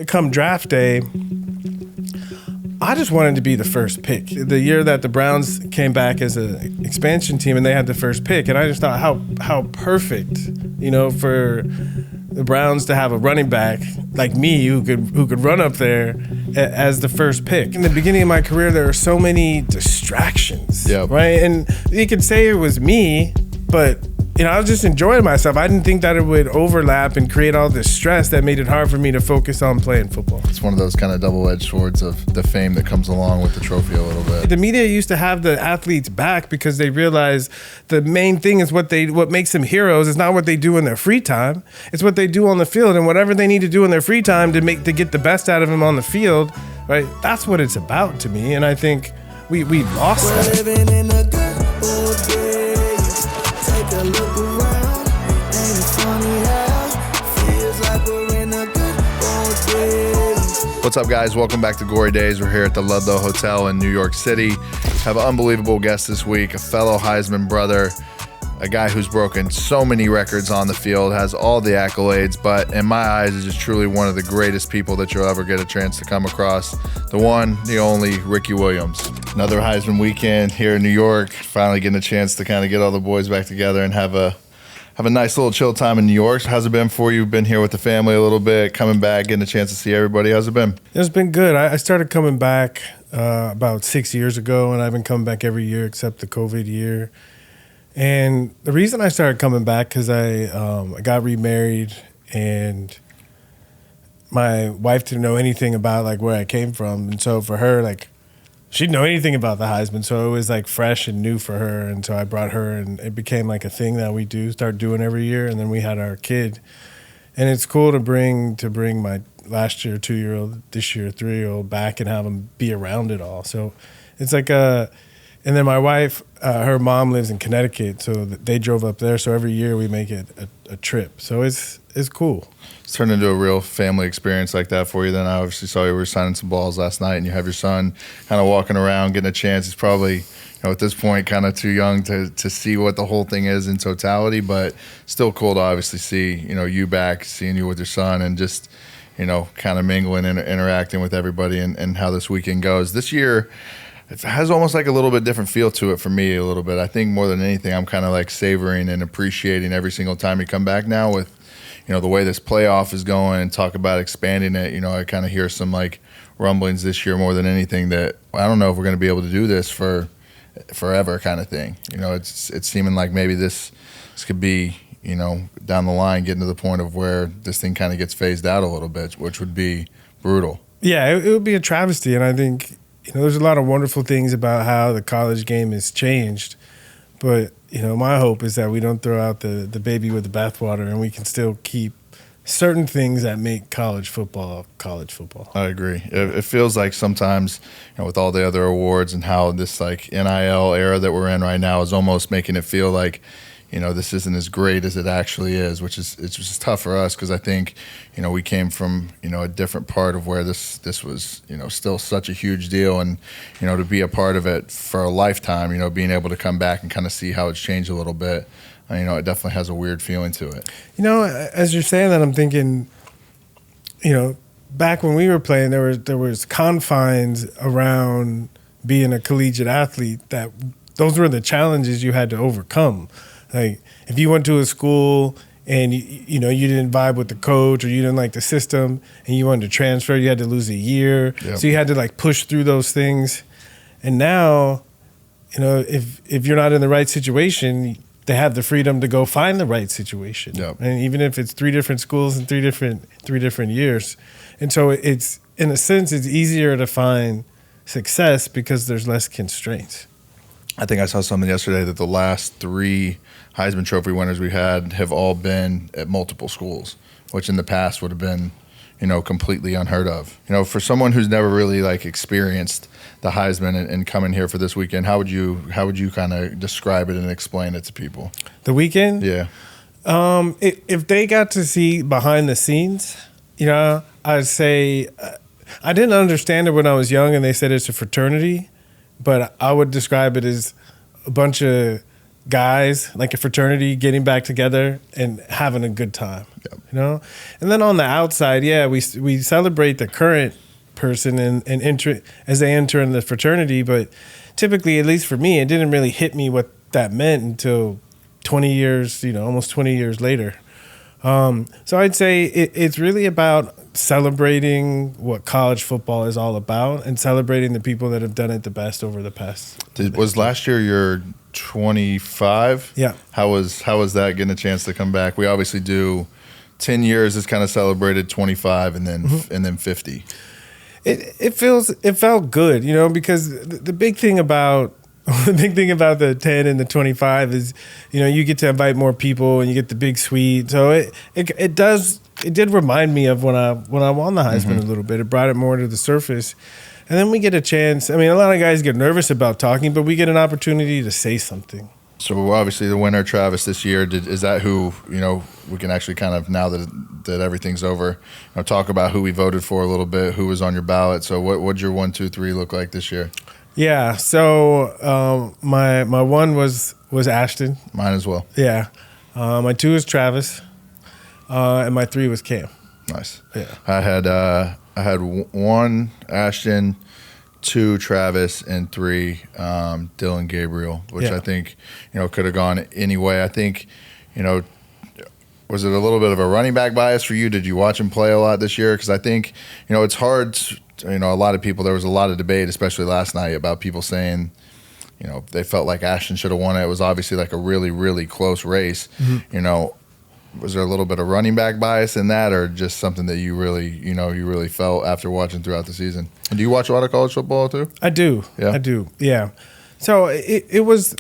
Come draft day, I just wanted to be the first pick. The year that the Browns came back as an expansion team and they had the first pick, and I just thought how perfect, for the Browns to have a running back like me who could run up there as the first pick. In the beginning of my career, there were so many distractions, right? And you could say it was me, but I was just enjoying myself. I didn't think that it would overlap and create all this stress that made it hard for me to focus on playing football. It's one of those kind of double-edged swords of the fame that comes along with the trophy a little bit. The media used to have the athletes back because they realized the main thing is what makes them heroes is not what they do in their free time. It's what they do on the field, and whatever they need to do in their free time to get the best out of them on the field, right? That's what it's about to me, and I think we lost that. What's up, guys? Welcome back to Glory Daze. We're here at the Ludlow Hotel in New York City. Have an unbelievable guest this week, a fellow Heisman brother, a guy who's broken so many records on the field, has all the accolades, but in my eyes is just truly one of the greatest people that you'll ever get a chance to come across. The one, the only, Ricky Williams. Another Heisman weekend here in New York. Finally getting a chance to kind of get all the boys back together and have a nice little chill time in New York. How's it been for you? Been here with the family a little bit, coming back, getting a chance to see everybody. How's it been? It's been good. I started coming back about 6 years ago, and I've been coming back every year except the COVID year. And the reason I started coming back because I got remarried, and my wife didn't know anything about like where I came from, and so for her, like, she didn't know anything about the Heisman, so it was like fresh and new for her. And so I brought her, and it became like a thing that we start doing every year. And then we had our kid, and it's cool to bring my last year 2-year-old, this year 3-year-old back and have them be around it all. So it's like and then my wife, her mom lives in Connecticut, so they drove up there. So every year we make it a trip. So it's cool. It's turned into a real family experience like that for you. Then I obviously saw you were signing some balls last night, and you have your son kind of walking around, getting a chance. He's probably, at this point, kind of too young to see what the whole thing is in totality, but still cool to obviously see, you back, seeing you with your son, and just, kind of mingling and interacting with everybody and how this weekend goes. This year, it has almost like a little bit different feel to it for me a little bit. I think more than anything, I'm kind of like savoring and appreciating every single time you come back now with, the way this playoff is going, and talk about expanding it. I kind of hear some like rumblings this year more than anything that I don't know if we're going to be able to do this for forever kind of thing. It's seeming like maybe this could be, down the line getting to the point of where this thing kind of gets phased out a little bit, which would be brutal. Yeah, it would be a travesty, and I think there's a lot of wonderful things about how the college game has changed, but my hope is that we don't throw out the baby with the bathwater, and we can still keep certain things that make college football. I agree. It feels like sometimes, with all the other awards and how this like NIL era that we're in right now is almost making it feel like, this isn't as great as it actually is, it's just tough for us because I think, we came from, a different part of where this was, still such a huge deal, and, to be a part of it for a lifetime, being able to come back and kind of see how it's changed a little bit, it definitely has a weird feeling to it. As you're saying that, I'm thinking, back when we were playing, there was confines around being a collegiate athlete that those were the challenges you had to overcome. Like if you went to a school and you didn't vibe with the coach or you didn't like the system and you wanted to transfer, you had to lose a year. Yep. So you had to like push through those things. And now, if you're not in the right situation, they have the freedom to go find the right situation. Yep. And even if it's 3 different schools in 3 different years. And so it's, in a sense, it's easier to find success because there's less constraints. I think I saw something yesterday that the last 3 Heisman Trophy winners we had have all been at multiple schools, which in the past would have been, completely unheard of. For someone who's never really like experienced the Heisman and coming here for this weekend, how would you kind of describe it and explain it to people? The weekend? Yeah. If they got to see behind the scenes, I'd say I didn't understand it when I was young and they said it's a fraternity, but I would describe it as a bunch of guys, like a fraternity, getting back together and having a good time. Yep. You know, and then on the outside, yeah, we celebrate the current person and enter as they enter in the fraternity, but typically, at least for me, it didn't really hit me what that meant until 20 years, almost 20 years later. So I'd say it's really about celebrating what college football is all about and celebrating the people that have done it the best over the past. Was last year your 25? Yeah. How was that getting a chance to come back? We obviously do 10 years is kind of celebrated, 25 and then 50. It felt good, because the big thing about the 10 and the 25 is, you get to invite more people and you get the big suite. So it did remind me of when I won the Heisman a little bit. It brought it more to the surface. And then we get a chance. I mean, a lot of guys get nervous about talking, but we get an opportunity to say something. So obviously the winner, Travis, this year, is that who, we can actually kind of, now that everything's over, talk about who we voted for a little bit, who was on your ballot. So what'd your 1, 2, 3 look like this year? Yeah, so my one was Ashton. Mine as well. Yeah. My 2 was Travis, and my 3 was Cam. Nice. Yeah. I had 1 Ashton, 2 Travis, and 3 Dylan Gabriel, which I think could have gone any way. I think was it a little bit of a running back bias for you? Did you watch him play a lot this year? Because I think it's hard. A lot of people. There was a lot of debate, especially last night, about people saying they felt like Ashton should have won it. It was obviously like a really, really close race. Was there a little bit of running back bias in that, or just something that you really felt after watching throughout the season? And do you watch a lot of college football too? I do. Yeah. I do. Yeah. So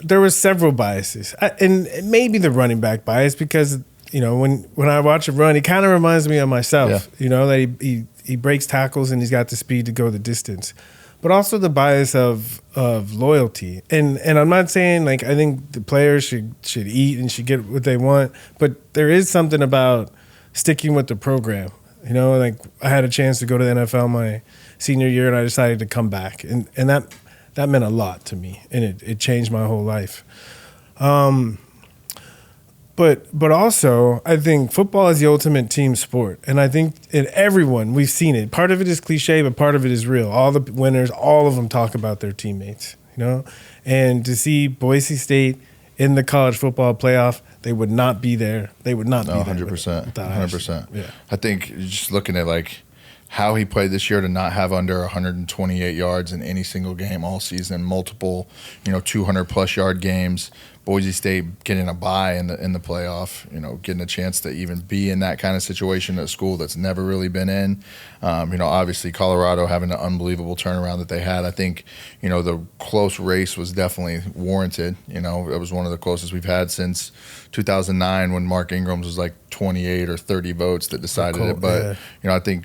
there was several biases, and maybe the running back bias because when I watch him run, he kind of reminds me of myself. Yeah. That he breaks tackles and he's got the speed to go the distance, but also the bias of loyalty. And I'm not saying I think the players should eat and should get what they want, but there is something about sticking with the program. I had a chance to go to the NFL my senior year and I decided to come back, and that meant a lot to me, and it changed my whole life. But also, I think football is the ultimate team sport. And I think in everyone, we've seen it. Part of it is cliche, but part of it is real. All the winners, all of them talk about their teammates, And to see Boise State in the college football playoff, they would not be there. They would not be there. 100%. 100%. Yeah. I think just looking at how he played this year to not have under 128 yards in any single game all season, multiple, 200-plus yard games, Boise State getting a bye in the playoff, getting a chance to even be in that kind of situation at a school that's never really been in. Obviously Colorado having an unbelievable turnaround that they had. I think, the close race was definitely warranted. It was one of the closest we've had since 2009 when Mark Ingram's was 28 or 30 votes that decided it. But, I think,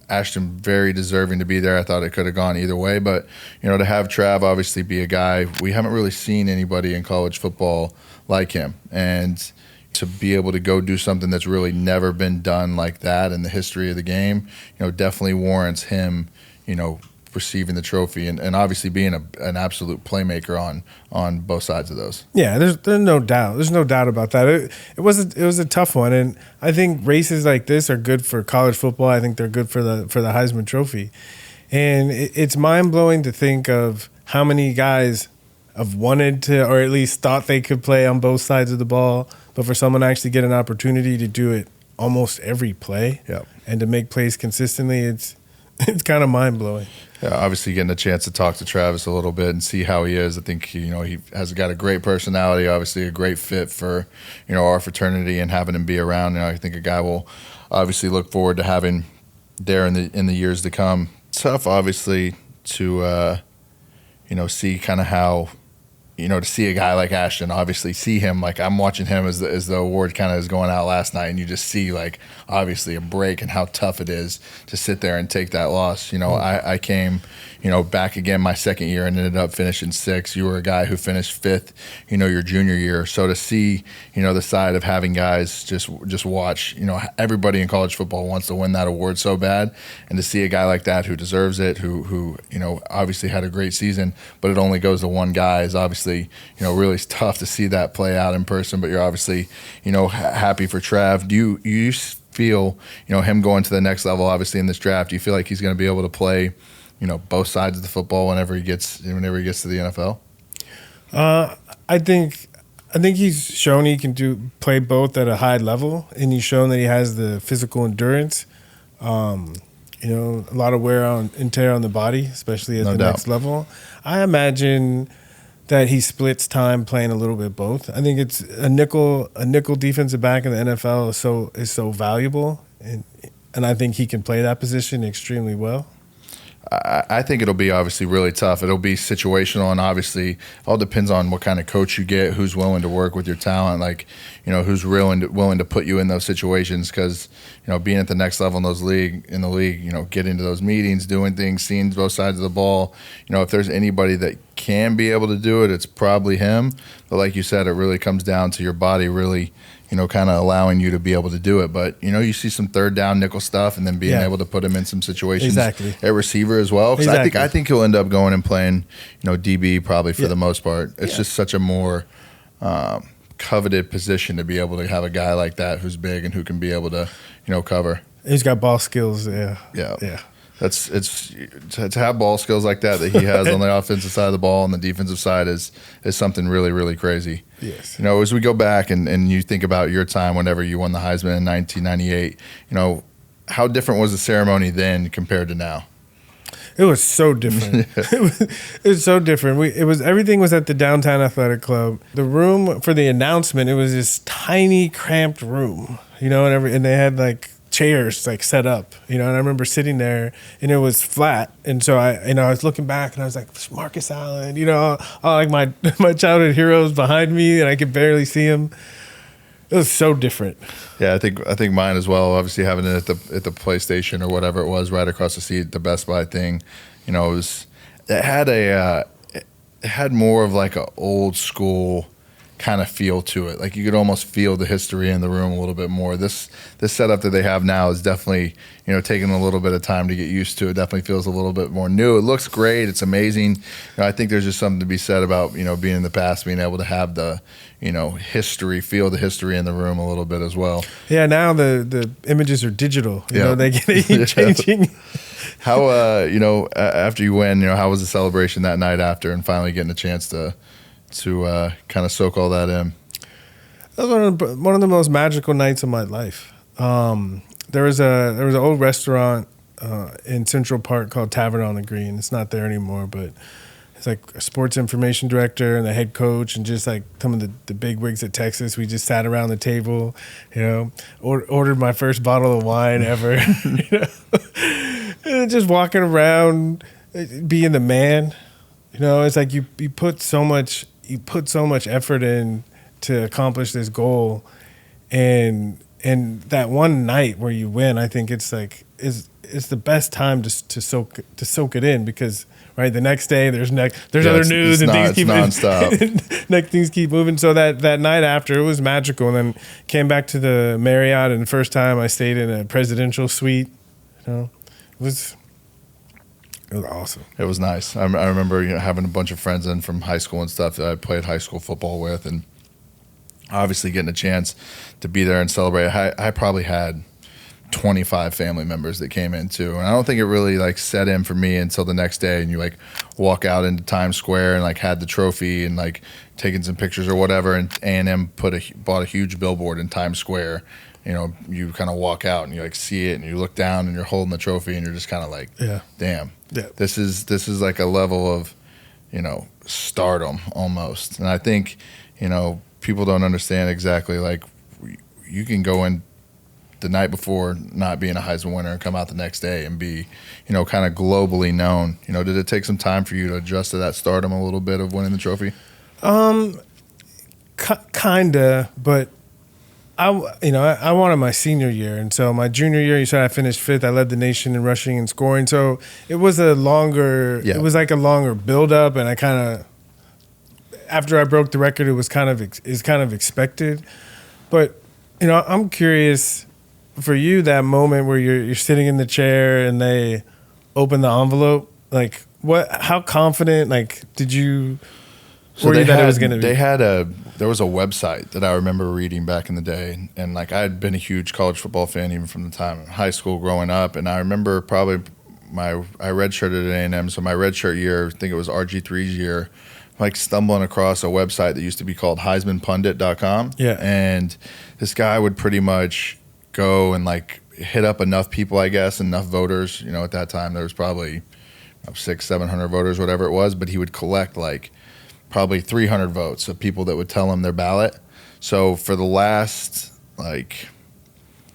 Ashton very deserving to be there. I thought it could have gone either way, but to have Trav obviously be a guy, we haven't really seen anybody in college football like him, and to be able to go do something that's really never been done like that in the history of the game, definitely warrants him, receiving the trophy and obviously being an absolute playmaker on both sides of those. Yeah, there's no doubt. There's no doubt about that. It was a tough one, and I think races like this are good for college football. I think they're good for the Heisman Trophy, and it's mind blowing to think of how many guys have wanted to, or at least thought they could play on both sides of the ball, but for someone to actually get an opportunity to do it almost every play, and to make plays consistently, it's kind of mind blowing. Yeah, obviously getting a chance to talk to Travis a little bit and see how he is. I think he has got a great personality, obviously a great fit for our fraternity and having him be around. I think a guy will obviously look forward to having there in the years to come. Tough, obviously, to see kind of how. To see a guy like Ashton, obviously see him, I'm watching him as the award kind of is going out last night, and you just see obviously a break and how tough it is to sit there and take that loss. I came, back again my second year and ended up finishing 6th. You were a guy who finished 5th, your junior year. So to see, the side of having guys just watch, everybody in college football wants to win that award so bad, and to see a guy like that who deserves it, who obviously had a great season, but it only goes to one guy is obviously obviously, really tough to see that play out in person, but you're obviously, happy for Trav. Do you feel, him going to the next level, obviously in this draft, do you feel like he's going to be able to play, both sides of the football whenever he gets to the NFL? I think he's shown he can play both at a high level, and he's shown that he has the physical endurance. A lot of wear and tear on the body, especially at the next level. I imagine that he splits time playing a little bit both. I think it's a nickel defensive back in the NFL is so valuable, and I think he can play that position extremely well. I think it'll be obviously really tough. It'll be situational, and obviously all depends on what kind of coach you get, who's willing to work with your talent, who's willing to put you in those situations. Because being at the next level in the league, get into those meetings, doing things, seeing both sides of the ball. If there's anybody that can be able to do it, it's probably him. But like you said, it really comes down to your body really, kind of allowing you to be able to do it. But, you see some third down nickel stuff and then being able to put him in some situations at receiver as well. Because I think he'll end up going and playing, DB probably for the most part. It's just such a more coveted position to be able to have a guy like that who's big and who can be able to, cover. He's got ball skills, Yeah. It's to have ball skills like that he has on the offensive side of the ball, and the defensive side is something really, really crazy. Yes. As we go back and you think about your time whenever you won the Heisman in 1998, how different was the ceremony then compared to now? It was so different. It was so different. Everything was at the Downtown Athletic Club. The room for the announcement, it was this tiny, cramped room, and they had chairs set up, and I remember sitting there and it was flat, and so I was looking back and I was like, Marcus Allen, all my childhood heroes behind me, and I could barely see him. It was so different. Yeah, I think mine as well. Obviously having it at the PlayStation or whatever it was right across the seat, the Best Buy thing, it had more of a old school kind of feel to it. You could almost feel the history in the room a little bit more. This setup that they have now is definitely, taking a little bit of time to get used to. It definitely feels a little bit more new. It looks great. It's amazing. I think there's just something to be said about, being in the past, being able to have the, feel the history in the room a little bit as well. Yeah, now the images are digital. They keep changing. How, after you win, how was the celebration that night after and finally getting a chance to kind of soak all that in? That was one of the most magical nights of my life. There was an old restaurant in Central Park called Tavern on the Green. It's not there anymore, but it's a sports information director and the head coach and just some of the big wigs at Texas. We just sat around the table, ordered my first bottle of wine ever, and just walking around, being the man. It's you put so much effort in to accomplish this goal, and that one night where you win, I think it's the best time to soak it in, because the next day there's other news and things keep nonstop. Next things keep moving. So that night after, it was magical, and then came back to the Marriott, and the first time I stayed in a presidential suite. It was awesome. It was nice. I remember having a bunch of friends in from high school and stuff that I played high school football with, and obviously getting a chance to be there and celebrate. I probably had 25 family members that came in too, and I don't think it really set in for me until the next day, and you walk out into Times Square and had the trophy and taking some pictures or whatever, and A&M bought a huge billboard in Times Square. You kind of walk out and you see it, and you look down and you're holding the trophy, and you're just kind of damn. Yeah. This is a level of, stardom almost. And I think, people don't understand exactly, you can go in the night before not being a Heisman winner and come out the next day and be, kind of globally known. Did it take some time for you to adjust to that stardom a little bit of winning the trophy? Kinda, but I wanted my senior year, and so my junior year, you said I finished 5th. I led the nation in rushing and scoring, so it was a longer build up, and I kind of, after I broke the record, it was kind of expected. But I'm curious for you, that moment where you're sitting in the chair and they open the envelope, how confident did you So or you thought it was going to be? There was a website that I remember reading back in the day, and like I had been a huge college football fan even from the time in high school growing up, and I remember probably I redshirted at A&M, so my redshirt year, I think it was RG3's year, like stumbling across a website that used to be called HeismanPundit.com. Yeah. And this guy would pretty much go and like hit up enough people, I guess, enough voters. You know, at that time there was probably 600-700 voters, whatever it was, but he would collect like probably 300 votes of people that would tell him their ballot. So for the last like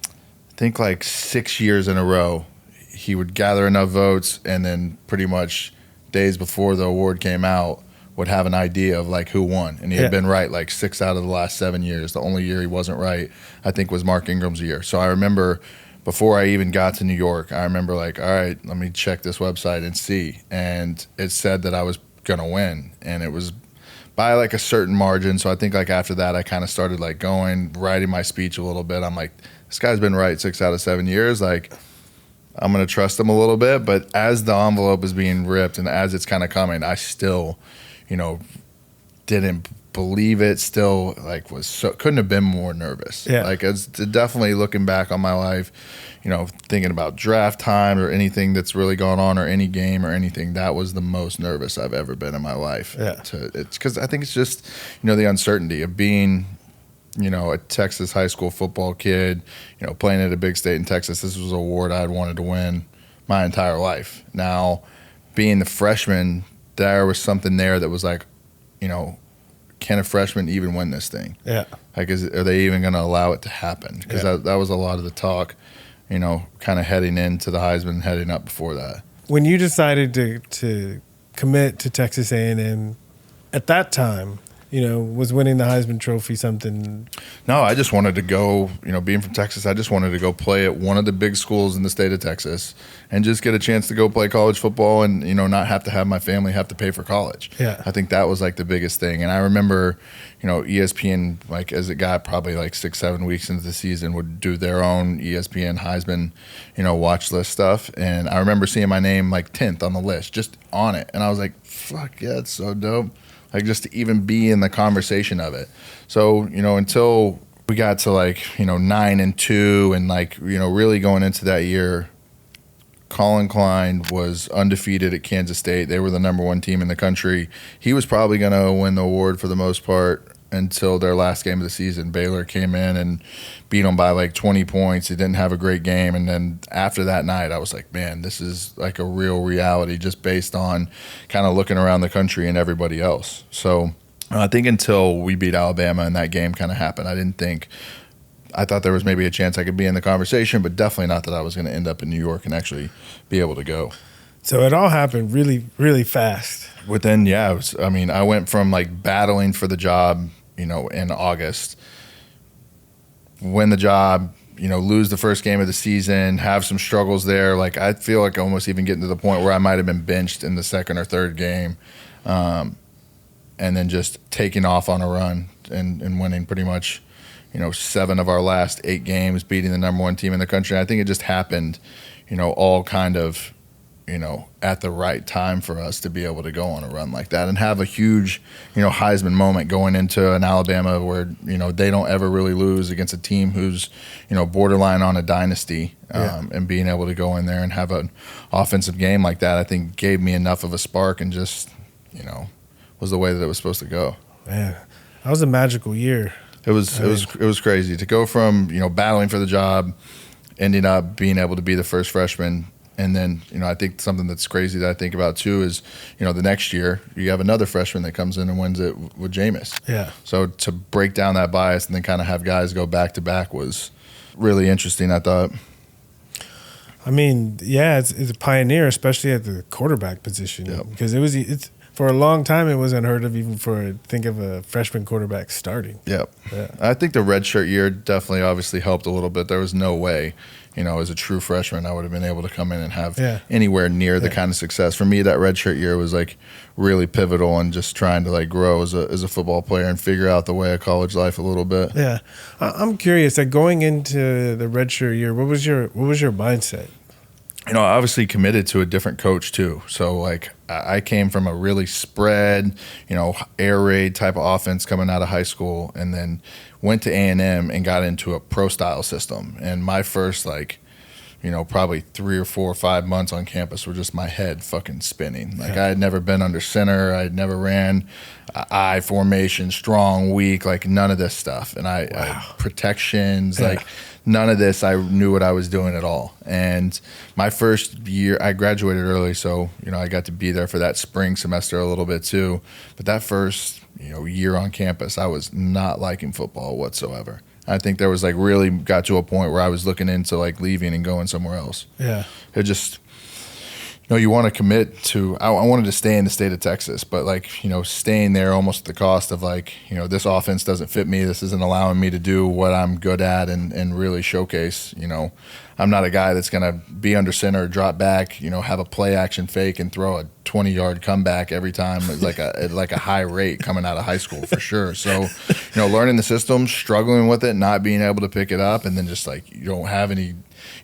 I think like 6 years in a row, he would gather enough votes, and then pretty much days before the award came out would have an idea of like who won. And he had been right like 6 out of the last 7 years. The only year he wasn't right, I think, was Mark Ingram's year. So I remember before I even got to New York, I remember like, all right, let me check this website and see. And it said that I was going to win. And it was by like a certain margin. So I think like after that, I kind of started like going, writing my speech a little bit. I'm like, this guy's been right 6 out of 7 years. Like, I'm going to trust him a little bit. But as the envelope is being ripped and as it's kind of coming, I still, you know, didn't believe it. Still, like, couldn't have been more nervous. Yeah. Like, it's definitely looking back on my life, you know, thinking about draft time or anything that's really gone on or any game or anything, that was the most nervous I've ever been in my life. Yeah. It's because I think it's just, you know, the uncertainty of being, you know, a Texas high school football kid, you know, playing at a big state in Texas. This was an award I'd wanted to win my entire life. Now, being the freshman, there was something there that was like, you know, can a freshman even win this thing? Yeah. Like, are they even going to allow it to happen? Because that was a lot of the talk, you know, kind of heading into the Heisman, heading up before that. When you decided to commit to Texas A&M, at that time, you know, was winning the Heisman Trophy something? No, I just wanted to go, you know, being from Texas, I just wanted to go play at one of the big schools in the state of Texas and just get a chance to go play college football and, you know, not have to have my family have to pay for college. Yeah. I think that was like the biggest thing. And I remember, you know, ESPN, like as it got probably like 6-7 weeks into the season, would do their own ESPN Heisman, you know, watch list stuff. And I remember seeing my name like 10th on the list, just on it. And I was like, fuck yeah, it's so dope. Like, just to even be in the conversation of it. So, you know, until we got to like, you know, 9-2 and like, you know, really going into that year, Colin Klein was undefeated at Kansas State. They were the #1 team in the country. He was probably going to win the award for the most part until their last game of the season. Baylor came in and beat them by like 20 points. He didn't have a great game. And then after that night, I was like, man, this is like a real reality just based on kind of looking around the country and everybody else. So I think until we beat Alabama and that game kind of happened, I thought there was maybe a chance I could be in the conversation, but definitely not that I was going to end up in New York and actually be able to go. So it all happened really, really fast. Within, I went from like battling for the job, you know, in August, win the job, you know, lose the first game of the season, have some struggles there. Like, I feel like almost even getting to the point where I might have been benched in the second or third game, and then just taking off on a run and winning pretty much, you know, 7 of our last 8 games, beating the #1 team in the country. I think it just happened, you know, all kind of, you know, at the right time for us to be able to go on a run like that and have a huge, you know, Heisman moment going into an Alabama where, you know, they don't ever really lose against a team who's, you know, borderline on a dynasty, and being able to go in there and have an offensive game like that, I think gave me enough of a spark and just, you know, was the way that it was supposed to go. Man, that was a magical year. It was crazy to go from, you know, battling for the job, ending up being able to be the first freshman. And then, you know, I think something that's crazy that I think about too is, you know, the next year you have another freshman that comes in and wins it with Jameis. Yeah. So to break down that bias and then kind of have guys go back to back was really interesting, I thought. I mean, yeah, it's a pioneer, especially at the quarterback position, because it's for a long time it was unheard of even think of a freshman quarterback starting. Yep. Yeah. I think the redshirt year definitely obviously helped a little bit. There was no way, you know, as a true freshman, I would have been able to come in and have anywhere near the kind of success. For me, that redshirt year was like really pivotal and just trying to like grow as a football player and figure out the way of college life a little bit. Yeah, I'm curious. Like going into the redshirt year, what was your mindset? obviously committed to a different coach too. So like I came from a really spread, air raid type of offense coming out of high school, and then went to A&M and got into a pro style system. And my first probably 3 or 4 or 5 months on campus were just my head fucking spinning. Like I had never been under center. I had never ran I formation, strong, weak, like none of this stuff. And I protections, like none of this. I knew what I was doing at all. And my first year, I graduated early, so I got to be there for that spring semester a little bit too. But that first year on campus, I was not liking football whatsoever. I think there was really got to a point where I was looking into leaving and going somewhere else. Yeah. It just, you want to commit to, I wanted to stay in the state of Texas, but staying there almost at the cost of this offense doesn't fit me. This isn't allowing me to do what I'm good at and really showcase, I'm not a guy that's going to be under center, drop back, have a play action fake and throw a 20-yard comeback every time. It's like a high rate coming out of high school for sure. So, learning the system, struggling with it, not being able to pick it up, and then just you don't have any.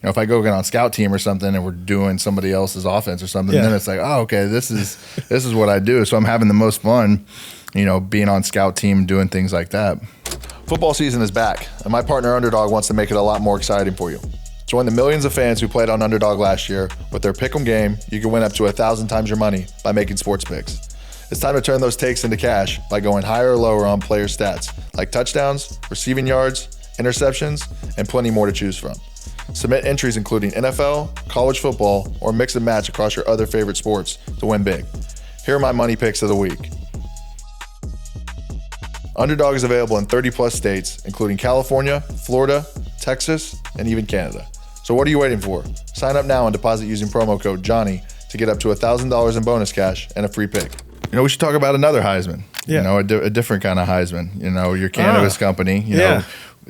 If I go get on scout team or something and we're doing somebody else's offense or something, then it's oh, okay, this is what I do. So I'm having the most fun, being on scout team, doing things like that. Football season is back, and my partner Underdog wants to make it a lot more exciting for you. Join the millions of fans who played on Underdog last year. With their Pick'em game, you can win up to 1,000 times your money by making sports picks. It's time to turn those takes into cash by going higher or lower on player stats, like touchdowns, receiving yards, interceptions, and plenty more to choose from. Submit entries including NFL, college football, or mix and match across your other favorite sports to win big. Here are my money picks of the week. Underdog is available in 30-plus states, including California, Florida, Texas, and even Canada. So what are you waiting for? Sign up now and deposit using promo code Jeanty to get up to $1,000 in bonus cash and a free pick. We should talk about another Heisman. Yeah. A different kind of Heisman. Your cannabis company.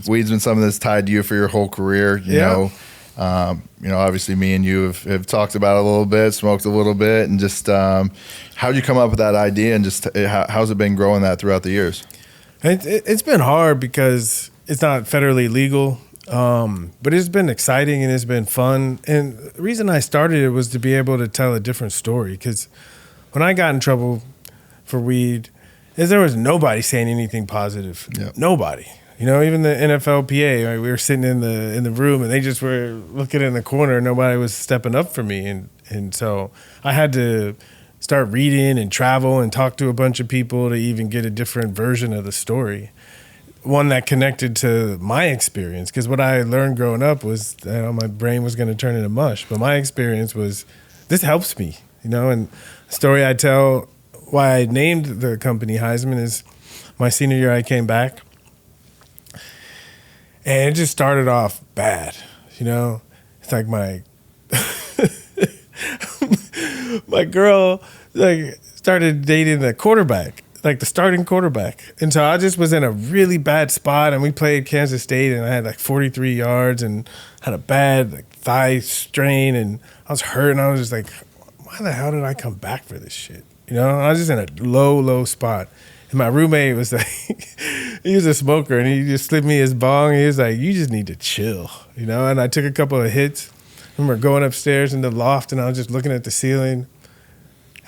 Weed's been something that's tied to you for your whole career. You know, obviously me and you have talked about it a little bit, smoked a little bit, and just how'd you come up with that idea, and just how's it been growing that throughout the years? It's been hard because it's not federally legal. But it's been exciting and it's been fun. And the reason I started it was to be able to tell a different story. Because when I got in trouble for weed, there was nobody saying anything positive. Yep. Nobody. Even the NFLPA, right, we were sitting in the room and they just were looking in the corner. Nobody was stepping up for me. And so I had to start reading and travel and talk to a bunch of people to even get a different version of the story. One that connected to my experience, because what I learned growing up was my brain was going to turn into mush. But my experience was, this helps me, and the story I tell why I named the company Heisman is my senior year I came back and it just started off bad, It's like my girl started dating the quarterback. The starting quarterback. And so I just was in a really bad spot, and we played Kansas State, and I had 43 yards and had a bad thigh strain, and I was hurt, and I was just why the hell did I come back for this shit? I was just in a low spot. And my roommate was he was a smoker, and he just slipped me his bong. He was you just need to chill, And I took a couple of hits. I remember going upstairs in the loft, and I was just looking at the ceiling.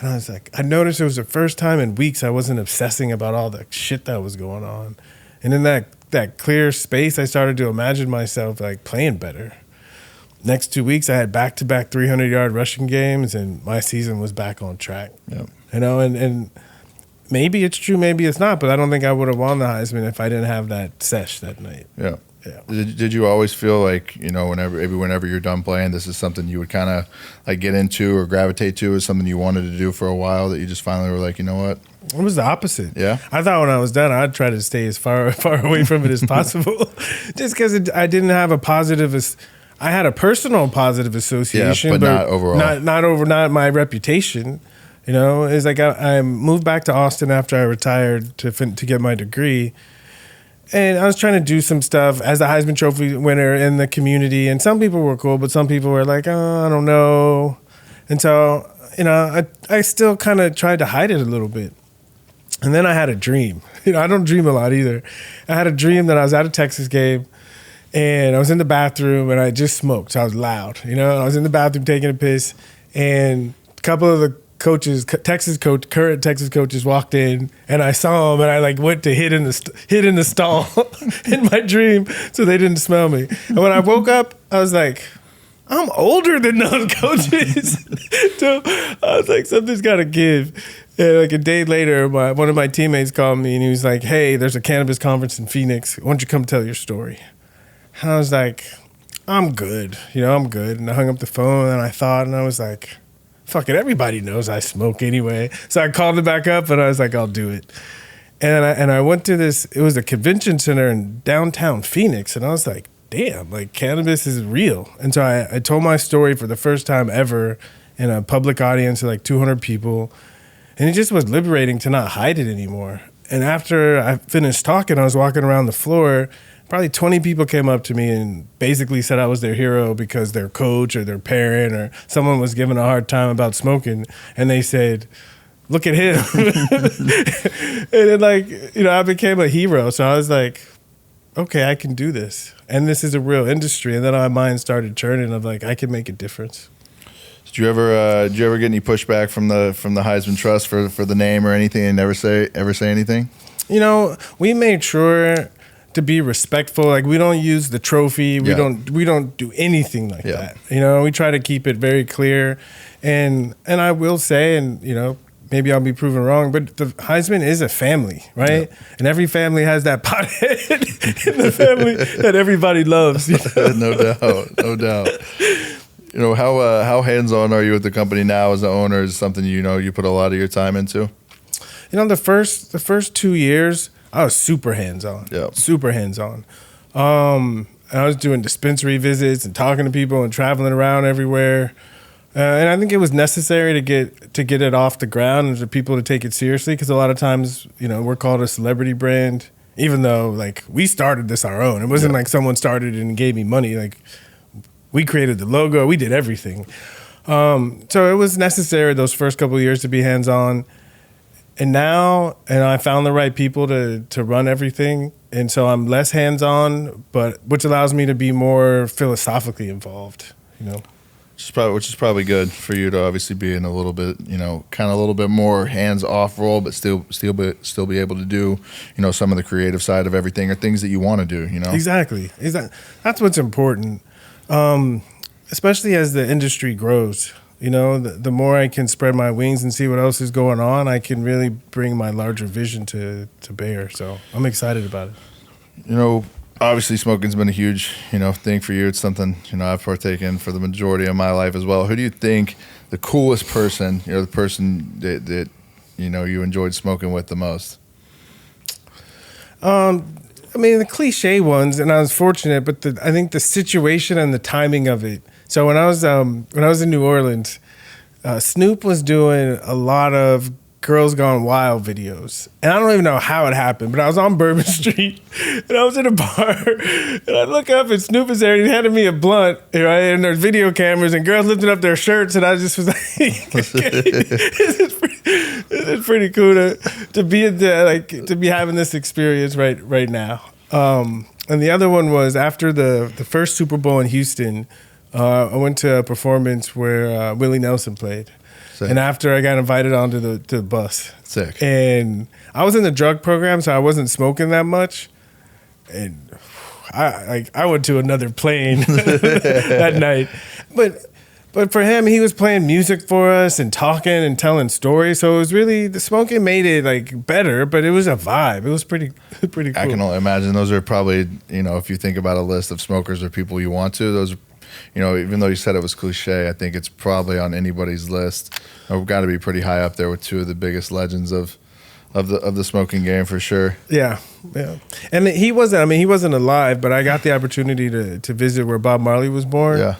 And I was I noticed it was the first time in weeks I wasn't obsessing about all the shit that was going on. And in that clear space, I started to imagine myself playing better. Next 2 weeks, I had back-to-back 300-yard rushing games, and my season was back on track. Yep. And maybe it's true, maybe it's not, but I don't think I would have won the Heisman if I didn't have that sesh that night. Yeah. Yeah. Did you always feel whenever you're done playing, this is something you would kind of get into or gravitate to, as something you wanted to do for a while, that you just finally were you know what? It was the opposite. Yeah. I thought when I was done, I'd try to stay as far away from it as possible, just because I didn't have a positive. I had a personal positive association, but not overall. Not my reputation. It's I moved back to Austin after I retired to get my degree. And I was trying to do some stuff as the Heisman Trophy winner in the community. And some people were cool, but some people were I don't know. And so, I still kind of tried to hide it a little bit. And then I had a dream. I don't dream a lot either. I had a dream that I was at a Texas game And I was in the bathroom and I just smoked. So I was loud, you know. I was in the bathroom taking a piss, and a couple of the coaches, current Texas coaches, walked in, and I saw them, and I like went to hid in the stall in my dream, so they didn't smell me. And when I woke up, I was like, I'm older than those coaches. So I was like, something's got to give. And like a day later, one of my teammates called me, and he was like, hey, there's a cannabis conference in Phoenix. Why don't you come tell your story? And I was like, I'm good. You know, I'm good. And I hung up the phone, and I thought, and I was like, fuck it, everybody knows I smoke anyway. So I called him back up, and I was like, I'll do it. And I went to this, it was a convention center in downtown Phoenix, and I was like, damn, like cannabis is real. And so I told my story for the first time ever in a public audience of like 200 people, and it just was liberating to not hide it anymore. And after I finished talking, I was walking around the floor. Probably 20 people came up to me and basically said I was their hero because their coach or their parent or someone was giving a hard time about smoking. And they said, look at him. And then like, you know, I became a hero. So I was like, okay, I can do this. And this is a real industry. And then my mind started churning of like, I can make a difference. Did you ever get any pushback from the Heisman Trust for the name or anything, and ever say anything? You know, we made sure to be respectful. Like we don't use the trophy. We don't do anything like that. You know, we try to keep it very clear. And I will say, and you know, maybe I'll be proven wrong, but the Heisman is a family, right? Yeah. And every family has that pothead in the family that everybody loves. You know? No doubt. You know, how hands-on are you with the company now as an owner? Is something you put a lot of your time into? You know, the first 2 years, I was super hands-on. Yeah. Super hands-on. I was doing dispensary visits and talking to people and traveling around everywhere. And I think it was necessary to get it off the ground and for people to take it seriously, because a lot of times, you know, we're called a celebrity brand, even though like we started this our own. It wasn't like someone started it and gave me money. Like we created the logo, we did everything. So it was necessary those first couple of years to be hands-on. And now, I found the right people to run everything. And so I'm less hands-on, but which allows me to be more philosophically involved, you know. Which is probably good for you to obviously be in a little bit, you know, kind of a little bit more hands-off role, but still be able to do, you know, some of the creative side of everything or things that you want to do, you know. Exactly. That's what's important, especially as the industry grows. You know, the more I can spread my wings and see what else is going on, I can really bring my larger vision to bear. So I'm excited about it. You know, obviously smoking's been a huge, you know, thing for you. It's something, you know, I've partaken for the majority of my life as well. Who do you think the coolest person, you know, the person that you know, you enjoyed smoking with the most? I mean, the cliche ones, and I was fortunate, but I think the situation and the timing of it. So when I was in New Orleans, Snoop was doing a lot of Girls Gone Wild videos. And I don't even know how it happened, but I was on Bourbon Street, and I was in a bar, and I look up, and Snoop is there, and he handed me a blunt, right? And there's video cameras, and girls lifting up their shirts, and I just was like, this is pretty cool to be having this experience right now. And the other one was after the first Super Bowl in Houston. I went to a performance where Willie Nelson played. Sick. And after I got invited onto the bus. Sick. And I was in the drug program, so I wasn't smoking that much. And I went to another plane that night. But for him, he was playing music for us and talking and telling stories. So it was really, the smoking made it like better, but it was a vibe. It was pretty cool. I can only imagine those are probably, you know, if you think about a list of smokers or people you want to, those, you know, even though you said it was cliche, I think it's probably on anybody's list. We've got to be pretty high up there with two of the biggest legends of the smoking game for sure. Yeah. And he wasn't alive, but I got the opportunity to visit where Bob Marley was born. Yeah.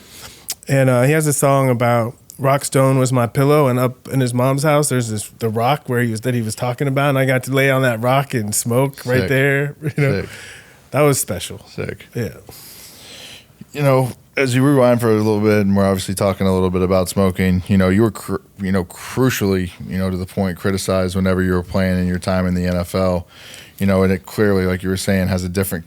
And he has a song about Rock Stone was my pillow, and up in his mom's house there's the rock that he was talking about, and I got to lay on that rock and smoke right there. You know, sick. That was special. Sick. Yeah. You know, as you rewind for a little bit, and we're obviously talking a little bit about smoking, you know, you were, crucially, you know, to the point, criticized whenever you were playing in your time in the NFL. and it clearly, like you were saying, has a different,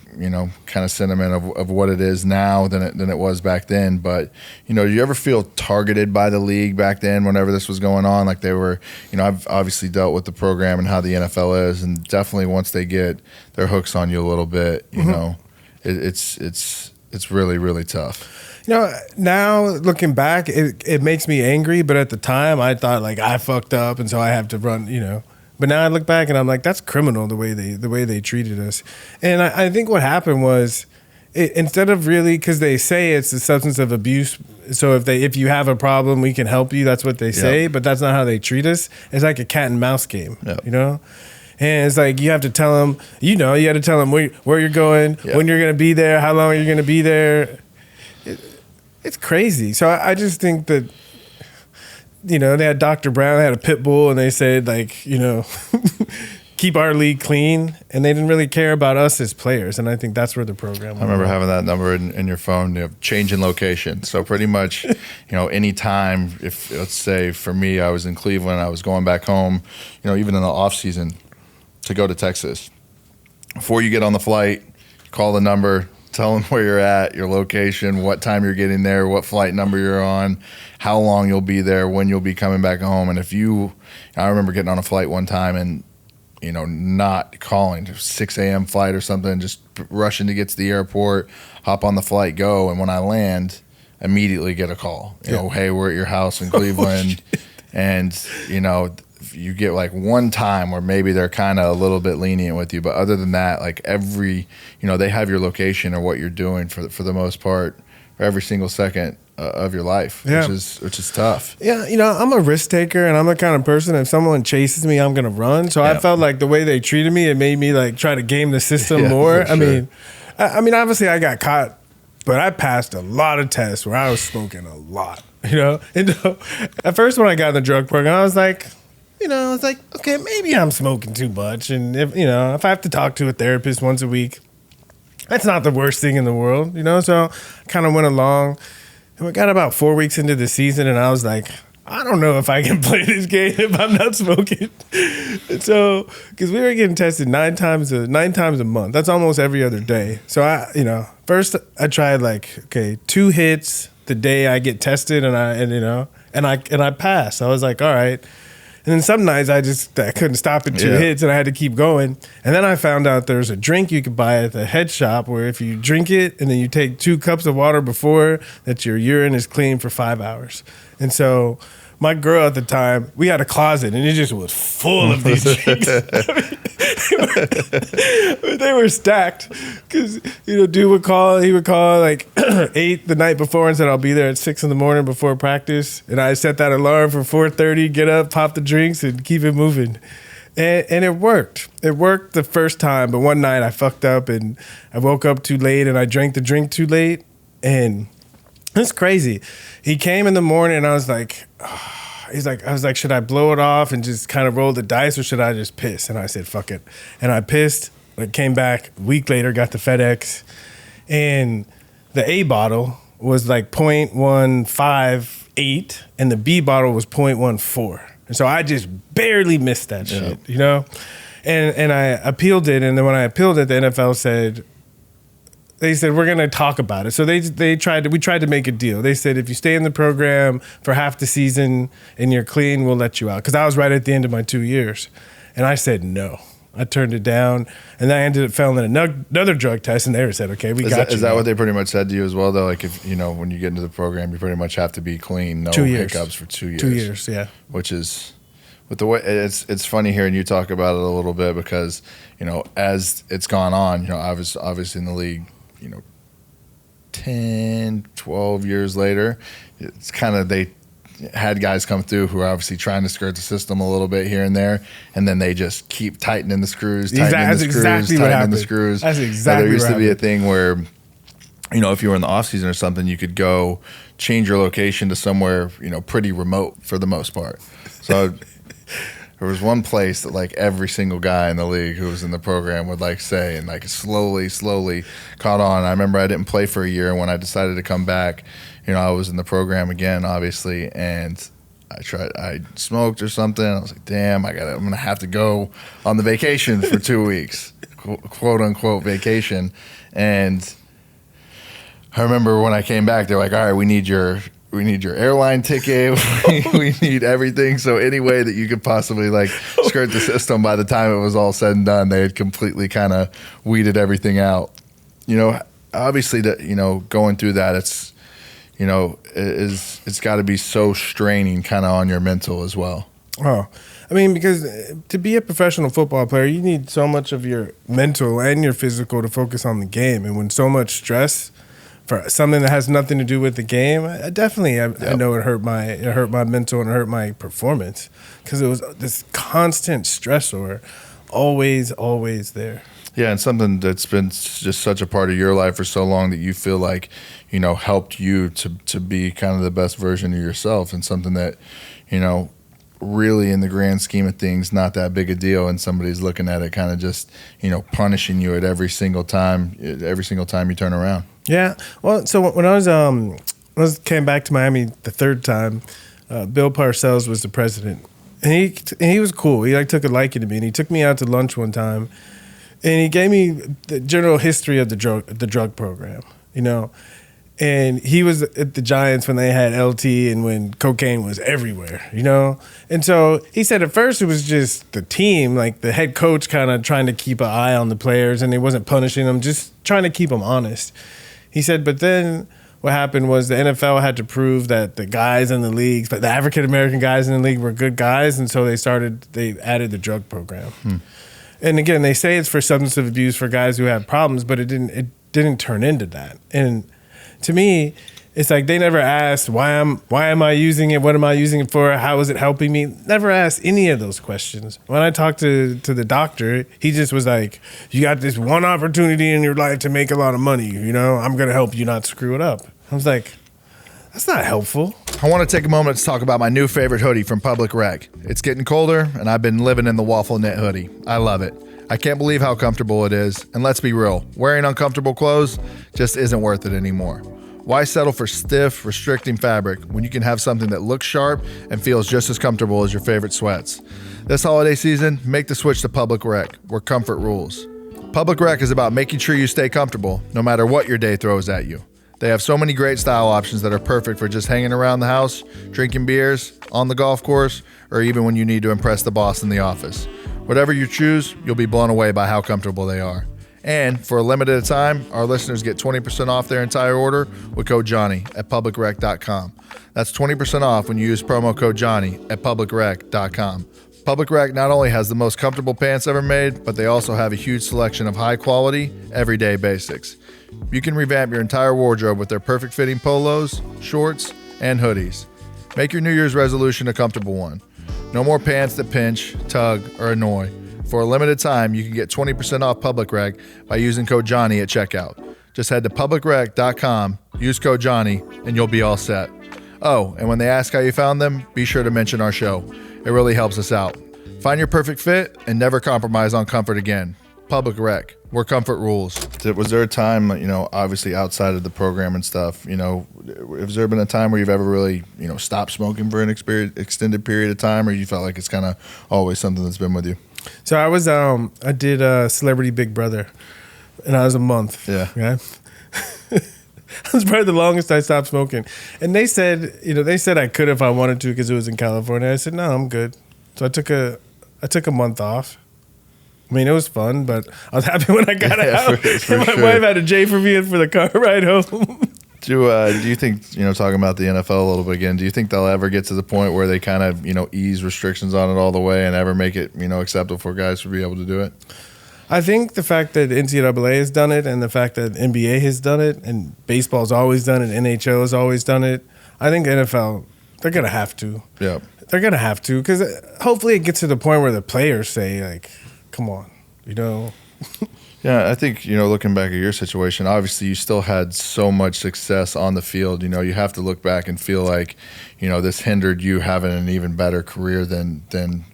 kind of sentiment of what it is now than it was back then. But, do you ever feel targeted by the league back then whenever this was going on? Like they were, I've obviously dealt with the program and how the NFL is, and definitely once they get their hooks on you a little bit, it's really, really tough. Now looking back, it makes me angry, but at the time I thought like I fucked up and so I have to run, But now I look back and I'm like, that's criminal the way they treated us. And I think what happened was, instead of really, because they say it's a substance of abuse. So if you have a problem, we can help you. That's what they say, but that's not how they treat us. It's like a cat and mouse game, And it's like you have to tell them, you have to tell them where you're going, when you're going to be there, how long you're going to be there. It's crazy. So I just think that. They had Dr. Brown, they had a pit bull, and they said, like, keep our league clean. And they didn't really care about us as players. And I think that's where the program I remember having that number in your phone, change in location. So pretty much, any time, if let's say for me, I was in Cleveland, I was going back home, even in the off season to go to Texas. Before you get on the flight, call the number, tell them where you're at, your location, what time you're getting there, what flight number you're on, how long you'll be there, when you'll be coming back home. And I remember getting on a flight one time and, not calling, 6 a.m. flight or something, just rushing to get to the airport, hop on the flight, go. And when I land, immediately get a call, hey, we're at your house in Cleveland. And, you get like one time where maybe they're kind of a little bit lenient with you, but other than that, like every, they have your location or what you're doing for the most part for every single second of your life, which is tough. Yeah, I'm a risk taker, and I'm the kind of person, if someone chases me, I'm gonna run. So I felt like the way they treated me, it made me like try to game the system more. For sure. I mean, obviously I got caught, but I passed a lot of tests where I was smoking a lot. And so, at first when I got in the drug program, I was like. Okay, maybe I'm smoking too much. And if I have to talk to a therapist once a week, that's not the worst thing in the world, So I kind of went along. And we got about 4 weeks into the season, and I was like, I don't know if I can play this game if I'm not smoking. And so, because we were getting tested 9 times a month. That's almost every other day. So first I tried 2 hits the day I get tested, and I passed. I was like, all right. And then some nights I couldn't stop at 2 hits, and I had to keep going. And then I found out there's a drink you could buy at the head shop where if you drink it and then you take 2 cups of water before, that your urine is clean for 5 hours. And so my girl at the time, we had a closet, and it just was full of these drinks. They were stacked because, dude would call, he would call like 8 the night before and said, I'll be there at 6 in the morning before practice. And I set that alarm for 4:30, get up, pop the drinks, and keep it moving. And it worked. It worked the first time, but one night I fucked up and I woke up too late and I drank the drink too late. And it's crazy. He came in the morning and I was like, I was like, should I blow it off and just kind of roll the dice, or should I just piss? And I said, fuck it. And I pissed. I came back a week later, got the FedEx, and the A bottle was like 0.158 and the B bottle was 0.14. And so I just barely missed that shit, And I appealed it, and then when I appealed it, the NFL said, they said, we're going to talk about it. So we tried to make a deal. They said, if you stay in the program for half the season and you're clean, we'll let you out. Because I was right at the end of my 2 years. And I said no. I turned it down. And then I ended up failing another drug test. And they said, okay, we got you. Is that what they pretty much said to you as well, though? Like, if when you get into the program, you pretty much have to be clean, no hiccups for 2 years. 2 years, yeah. Which is, with the way, it's funny hearing you talk about it a little bit because, as it's gone on, I was obviously in the league, 10, 12 years later, it's kind of, they had guys come through who are obviously trying to skirt the system a little bit here and there, and then they just keep tightening the screws, tightening the screws. That's exactly there used to be a thing where, if you were in the off season or something, you could go change your location to somewhere, pretty remote for the most part. So there was one place that like every single guy in the league who was in the program would like say, and like slowly caught on. I remember I didn't play for a year, and when I decided to come back, I was in the program again, obviously, and I smoked or something. I was like, damn, I'm going to have to go on the vacation for 2 weeks, quote unquote vacation. And I remember when I came back, they're like, all right, we need your airline ticket. We need everything. So any way that you could possibly like skirt the system, by the time it was all said and done, they had completely kind of weeded everything out. You know, obviously that, you know, going through that, it's, you know, it's got to be so straining kind of on your mental as well. Oh, I mean, because to be a professional football player, you need so much of your mental and your physical to focus on the game. And when so much stress for something that has nothing to do with the game, I know it hurt my mental and it hurt my performance, because it was this constant stressor, always there. Yeah, and something that's been just such a part of your life for so long that you feel like, you know, helped you to be kind of the best version of yourself, and something that, you know, really in the grand scheme of things, not that big a deal, and somebody's looking at it kind of just, you know, punishing you at every single time you turn around. Yeah. Well, so when I came back to Miami the third time, Bill Parcells was the president, and he was cool. He like took a liking to me, and he took me out to lunch one time, and he gave me the general history of the drug program, you know. And he was at the Giants when they had LT and when cocaine was everywhere, you know? And so he said at first it was just the team, like the head coach kind of trying to keep an eye on the players, and he wasn't punishing them, just trying to keep them honest. He said, but then what happened was the NFL had to prove that the guys in the leagues, but the African-American guys in the league were good guys, and so they added the drug program. And again, they say it's for substance abuse for guys who have problems, but it didn't turn into that. And to me, it's like they never asked, why am I using it? What am I using it for? How is it helping me? Never asked any of those questions. When I talked to the doctor, he just was like, you got this one opportunity in your life to make a lot of money, you know? I'm going to help you not screw it up. I was like, that's not helpful. I want to take a moment to talk about my new favorite hoodie from Public Rec. It's getting colder, and I've been living in the waffle knit hoodie. I love it. I can't believe how comfortable it is. And let's be real, wearing uncomfortable clothes just isn't worth it anymore. Why settle for stiff, restricting fabric when you can have something that looks sharp and feels just as comfortable as your favorite sweats? This holiday season, make the switch to Public Rec, where comfort rules. Public Rec is about making sure you stay comfortable no matter what your day throws at you. They have so many great style options that are perfect for just hanging around the house, drinking beers, on the golf course, or even when you need to impress the boss in the office. Whatever you choose, you'll be blown away by how comfortable they are. And for a limited time, our listeners get 20% off their entire order with code Johnny at publicrec.com. That's 20% off when you use promo code Johnny at publicrec.com. Public Rec not only has the most comfortable pants ever made, but they also have a huge selection of high-quality, everyday basics. You can revamp your entire wardrobe with their perfect fitting polos, shorts, and hoodies. Make your New Year's resolution a comfortable one. No more pants that pinch, tug, or annoy. For a limited time, you can get 20% off Public Rec by using code Johnny at checkout. Just head to publicrec.com, use code Johnny, and you'll be all set. Oh, and when they ask how you found them, be sure to mention our show. It really helps us out. Find your perfect fit and never compromise on comfort again. Public Rec, where comfort rules. Was there a time, you know, obviously outside of the program and stuff, you know, has there been a time where you've ever really, you know, stopped smoking for an extended period of time, or you felt like it's kind of always something that's been with you? So I did Celebrity Big Brother, and I was a month. Yeah. That was probably the longest I stopped smoking. And they said I could if I wanted to because it was in California. I said, no, I'm good. So I took a month off. I mean, it was fun, but I was happy when I got out. For my wife had a J for me for the car ride home. Do you think, you know, talking about the NFL a little bit again, do you think they'll ever get to the point where they kind of, you know, ease restrictions on it all the way and ever make it, you know, acceptable for guys to be able to do it? I think the fact that NCAA has done it and the fact that NBA has done it and baseball's always done it, NHL has always done it, I think the NFL, they're going to have to. Yeah. They're going to have to because hopefully it gets to the point where the players say, like, come on, you know. Yeah, I think, you know, looking back at your situation, obviously you still had so much success on the field. You know, you have to look back and feel like, you know, this hindered you having an even better career than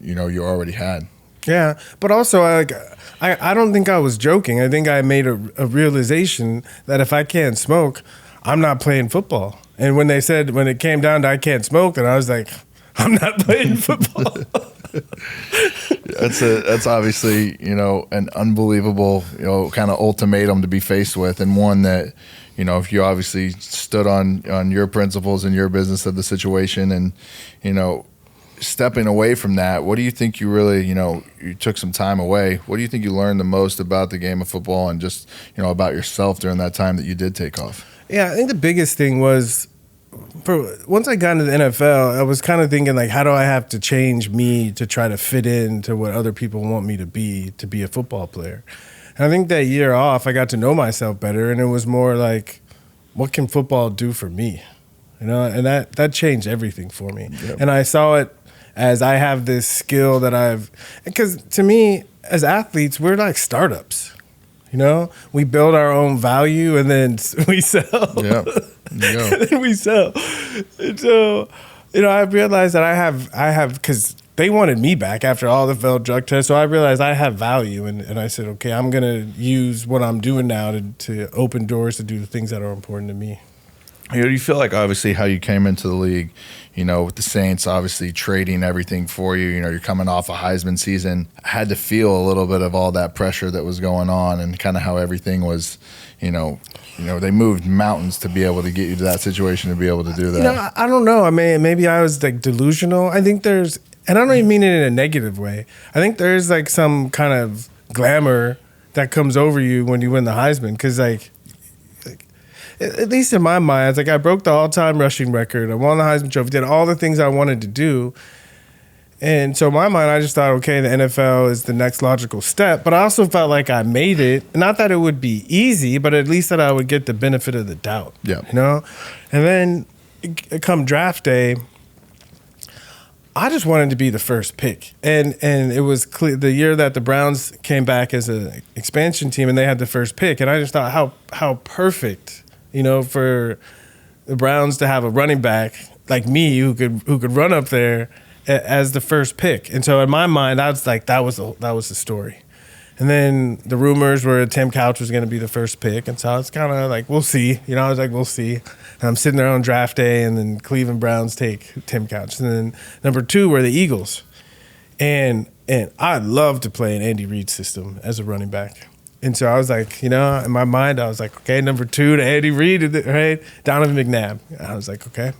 you know, you already had. Yeah, but also I don't think I was joking. I think I made a realization that if I can't smoke, I'm not playing football. And when it came down to I can't smoke, then I was like, I'm not playing football. That's obviously, an unbelievable, kind of ultimatum to be faced with, and one that, if you obviously stood on your principles and your business of the situation, and, stepping away from that, what do you think you really, you took some time away. What do you think you learned the most about the game of football and just, about yourself during that time that you did take off? Yeah, I think the biggest thing was, once I got into the NFL, I was kind of thinking, like, how do I have to change me to try to fit into what other people want me to be a football player? And I think that year off, I got to know myself better, and it was more like, what can football do for me? And that changed everything for me. Yep. And I saw it as I have this skill that because to me, as athletes, we're like startups. We build our own value and then we sell. Yeah. And then we sell. And so, I realized that I have, because they wanted me back after all the failed drug tests. So I realized I have value. And I said, okay, I'm going to use what I'm doing now to open doors to do the things that are important to me. Do you feel like, obviously, how you came into the league, with the Saints, obviously trading everything for you, you're coming off a Heisman season, had to feel a little bit of all that pressure that was going on and kind of how everything was, they moved mountains to be able to get you to that situation, to be able to do that. I don't know. I mean, maybe I was like delusional. I think and I don't even mean it in a negative way. I think there's like some kind of glamour that comes over you when you win the Heisman, because at least in my mind, it's like I broke the all-time rushing record. I won the Heisman Trophy, did all the things I wanted to do. And so in my mind, I just thought, okay, the NFL is the next logical step. But I also felt like I made it. Not that it would be easy, but at least that I would get the benefit of the doubt. Yeah. And then come draft day, I just wanted to be the first pick. And it was clear the year that the Browns came back as an expansion team and they had the first pick. And I just thought how perfect, for the Browns to have a running back like me who could run up there as the first pick. And so in my mind, I was like, that was the story. And then the rumors were Tim Couch was going to be the first pick. And so I was kind of like, we'll see. I was like, we'll see. And I'm sitting there on draft day, and then Cleveland Browns take Tim Couch. And then number 2 were the Eagles. And I love to play an Andy Reid system as a running back. And so I was like, in my mind, I was like, okay, number 2 to Andy Reid, right? Donovan McNabb. I was like, okay.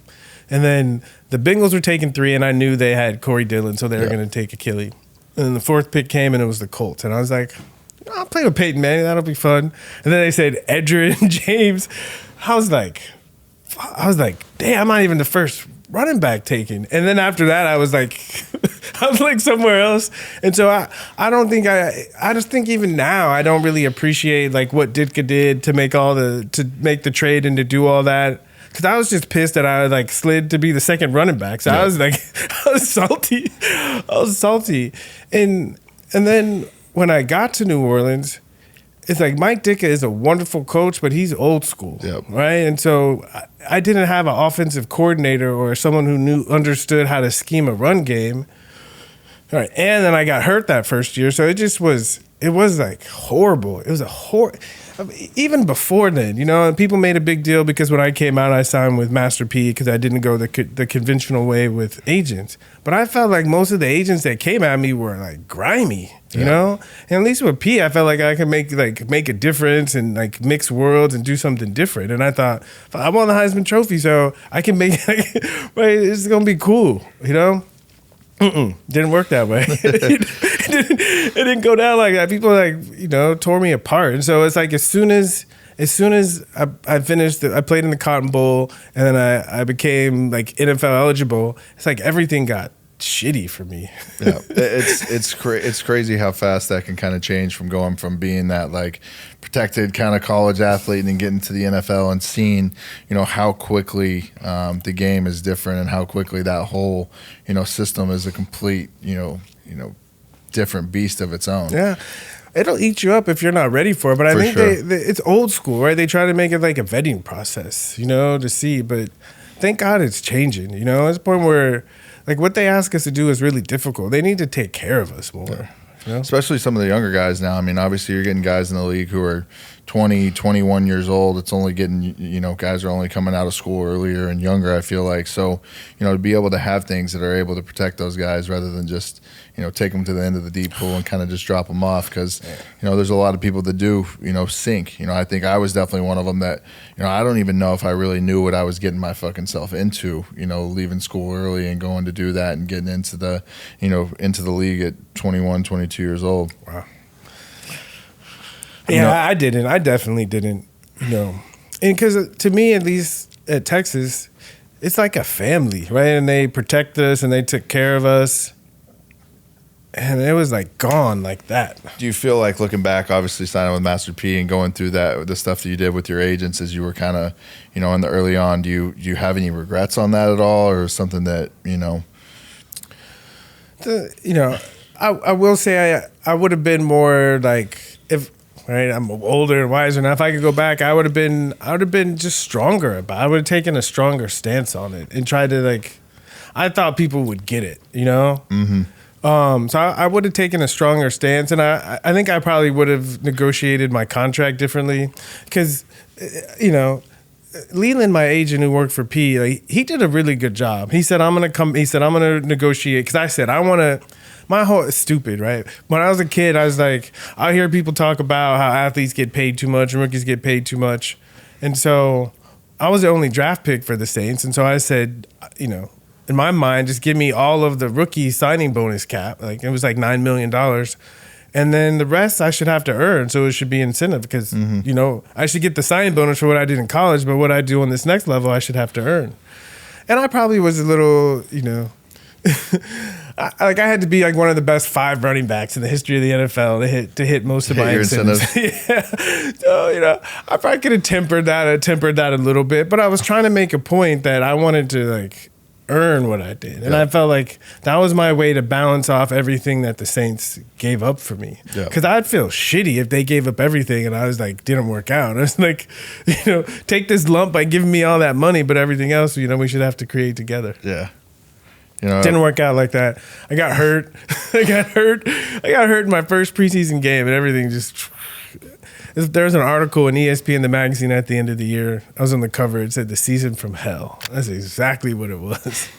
And then the Bengals were taking 3, and I knew they had Corey Dillon, so they were going to take Achille. And then the 4th pick came, and it was the Colts. And I was like, I'll play with Peyton Manning. That'll be fun. And then they said Edgerrin James. I was like, damn, I'm not even the first running back taken. And then after that, I was like somewhere else. And so I don't think I just think even now I don't really appreciate like what Ditka did to make the trade and to do all that. Because I was just pissed that I like slid to be the second running back. So I was like, I was salty. And then when I got to New Orleans, it's like Mike Ditka is a wonderful coach, but he's old school, right? And so I didn't have an offensive coordinator or someone who understood how to scheme a run game. All right, and then I got hurt that first year, so it was like horrible. It was even before then, people made a big deal because when I came out, I signed with Master P because I didn't go the conventional way with agents. But I felt like most of the agents that came at me were like grimy, you know? And at least with P, I felt like I could make a difference and like mix worlds and do something different. And I thought, I won the Heisman Trophy, so I can make right, it's going to be cool, Didn't work that way. It didn't go down like that. People tore me apart. And so it's like as soon as I finished, I played in the Cotton Bowl, and then I became like NFL eligible. It's like everything got shitty for me. Yeah, it's crazy how fast that can kind of change from going from being that like protected kind of college athlete and then getting to the NFL and seeing how quickly the game is different and how quickly that whole system is a complete different beast of its own. Yeah. It'll eat you up if you're not ready for it. But I think it's old school, right? They try to make it like a vetting process, to see. But thank God it's changing. It's a point where like what they ask us to do is really difficult. They need to take care of us more. know? Especially some of the younger guys now. I mean, obviously you're getting guys in the league who are 20, 21 years old. It's only getting, guys are only coming out of school earlier and younger, I feel like. So, to be able to have things that are able to protect those guys rather than just, take them to the end of the deep pool and kind of just drop them off. Because, there's a lot of people that do, sink. I think I was definitely one of them that, I don't even know if I really knew what I was getting my fucking self into, leaving school early and going to do that and getting into the, into the league at 21, 22 years old. Wow. Yeah, I didn't. I definitely didn't, And because to me, at least at Texas, it's like a family, right? And they protect us and they took care of us. And it was like gone like that. Do you feel like looking back, obviously signing with Master P and going through the stuff that you did with your agents as you were kind of, in the early on, do you have any regrets on that at all, or something that, I will say I would have been more like right, I'm older and wiser now. If I could go back, I would have been just stronger about it. I would have taken a stronger stance on it and tried to I thought people would get it, Mm-hmm. So I would have taken a stronger stance, and I think I probably would have negotiated my contract differently, because, Leland, my agent who worked for P, he did a really good job. He said, I'm going to negotiate, because I said, it's stupid, right? When I was a kid, I was like, I hear people talk about how athletes get paid too much and rookies get paid too much. And so I was the only draft pick for the Saints. And so I said, in my mind, just give me all of the rookie signing bonus cap. It was like $9 million. And then the rest I should have to earn. So it should be incentive because, I should get the signing bonus for what I did in college, but what I do on this next level, I should have to earn. And I probably was a little, I had to be like one of the best 5 running backs in the history of the NFL to hit most of my incentives. Yeah. So, I probably could have tempered that a little bit, but I was trying to make a point that I wanted to earn what I did. And I felt like that was my way to balance off everything that the Saints gave up for me. Because I'd feel shitty if they gave up everything and I was like, didn't work out. I was like, take this lump by giving me all that money, but everything else, we should have to create together. Yeah. Didn't work out like that. I got hurt. I got hurt in my first preseason game, and everything just. There's an article in ESPN the magazine at the end of the year. I was on the cover. It said "The Season from Hell." That's exactly what it was.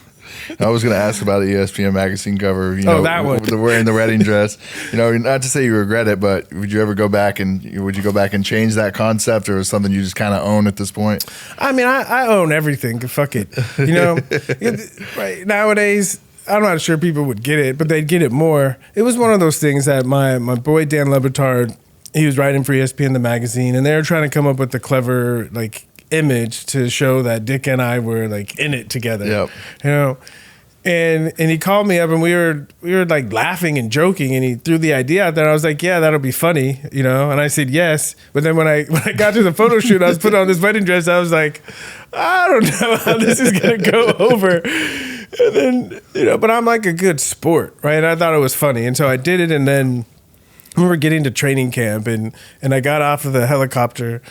I was going to ask about the ESPN Magazine cover. That one. Wearing the wedding dress. Not to say you regret it, but would you ever go back and change that concept, or is it something you just kind of own at this point? I mean, I own everything. Fuck it. Right nowadays, I'm not sure people would get it, but they'd get it more. It was one of those things that my boy Dan Lebitard, he was writing for ESPN the magazine, and they were trying to come up with the clever image to show that Dick and I were in it together. Yep. And he called me up and we were laughing and joking, and he threw the idea out there. I was like, yeah, that'll be funny, and I said yes. But then when I got to the photo shoot, I was putting on this wedding dress. I was like, I don't know how this is gonna go over. And then but I'm like a good sport, right? I thought it was funny, and so I did it. And then we were getting to training camp, and I got off of the helicopter,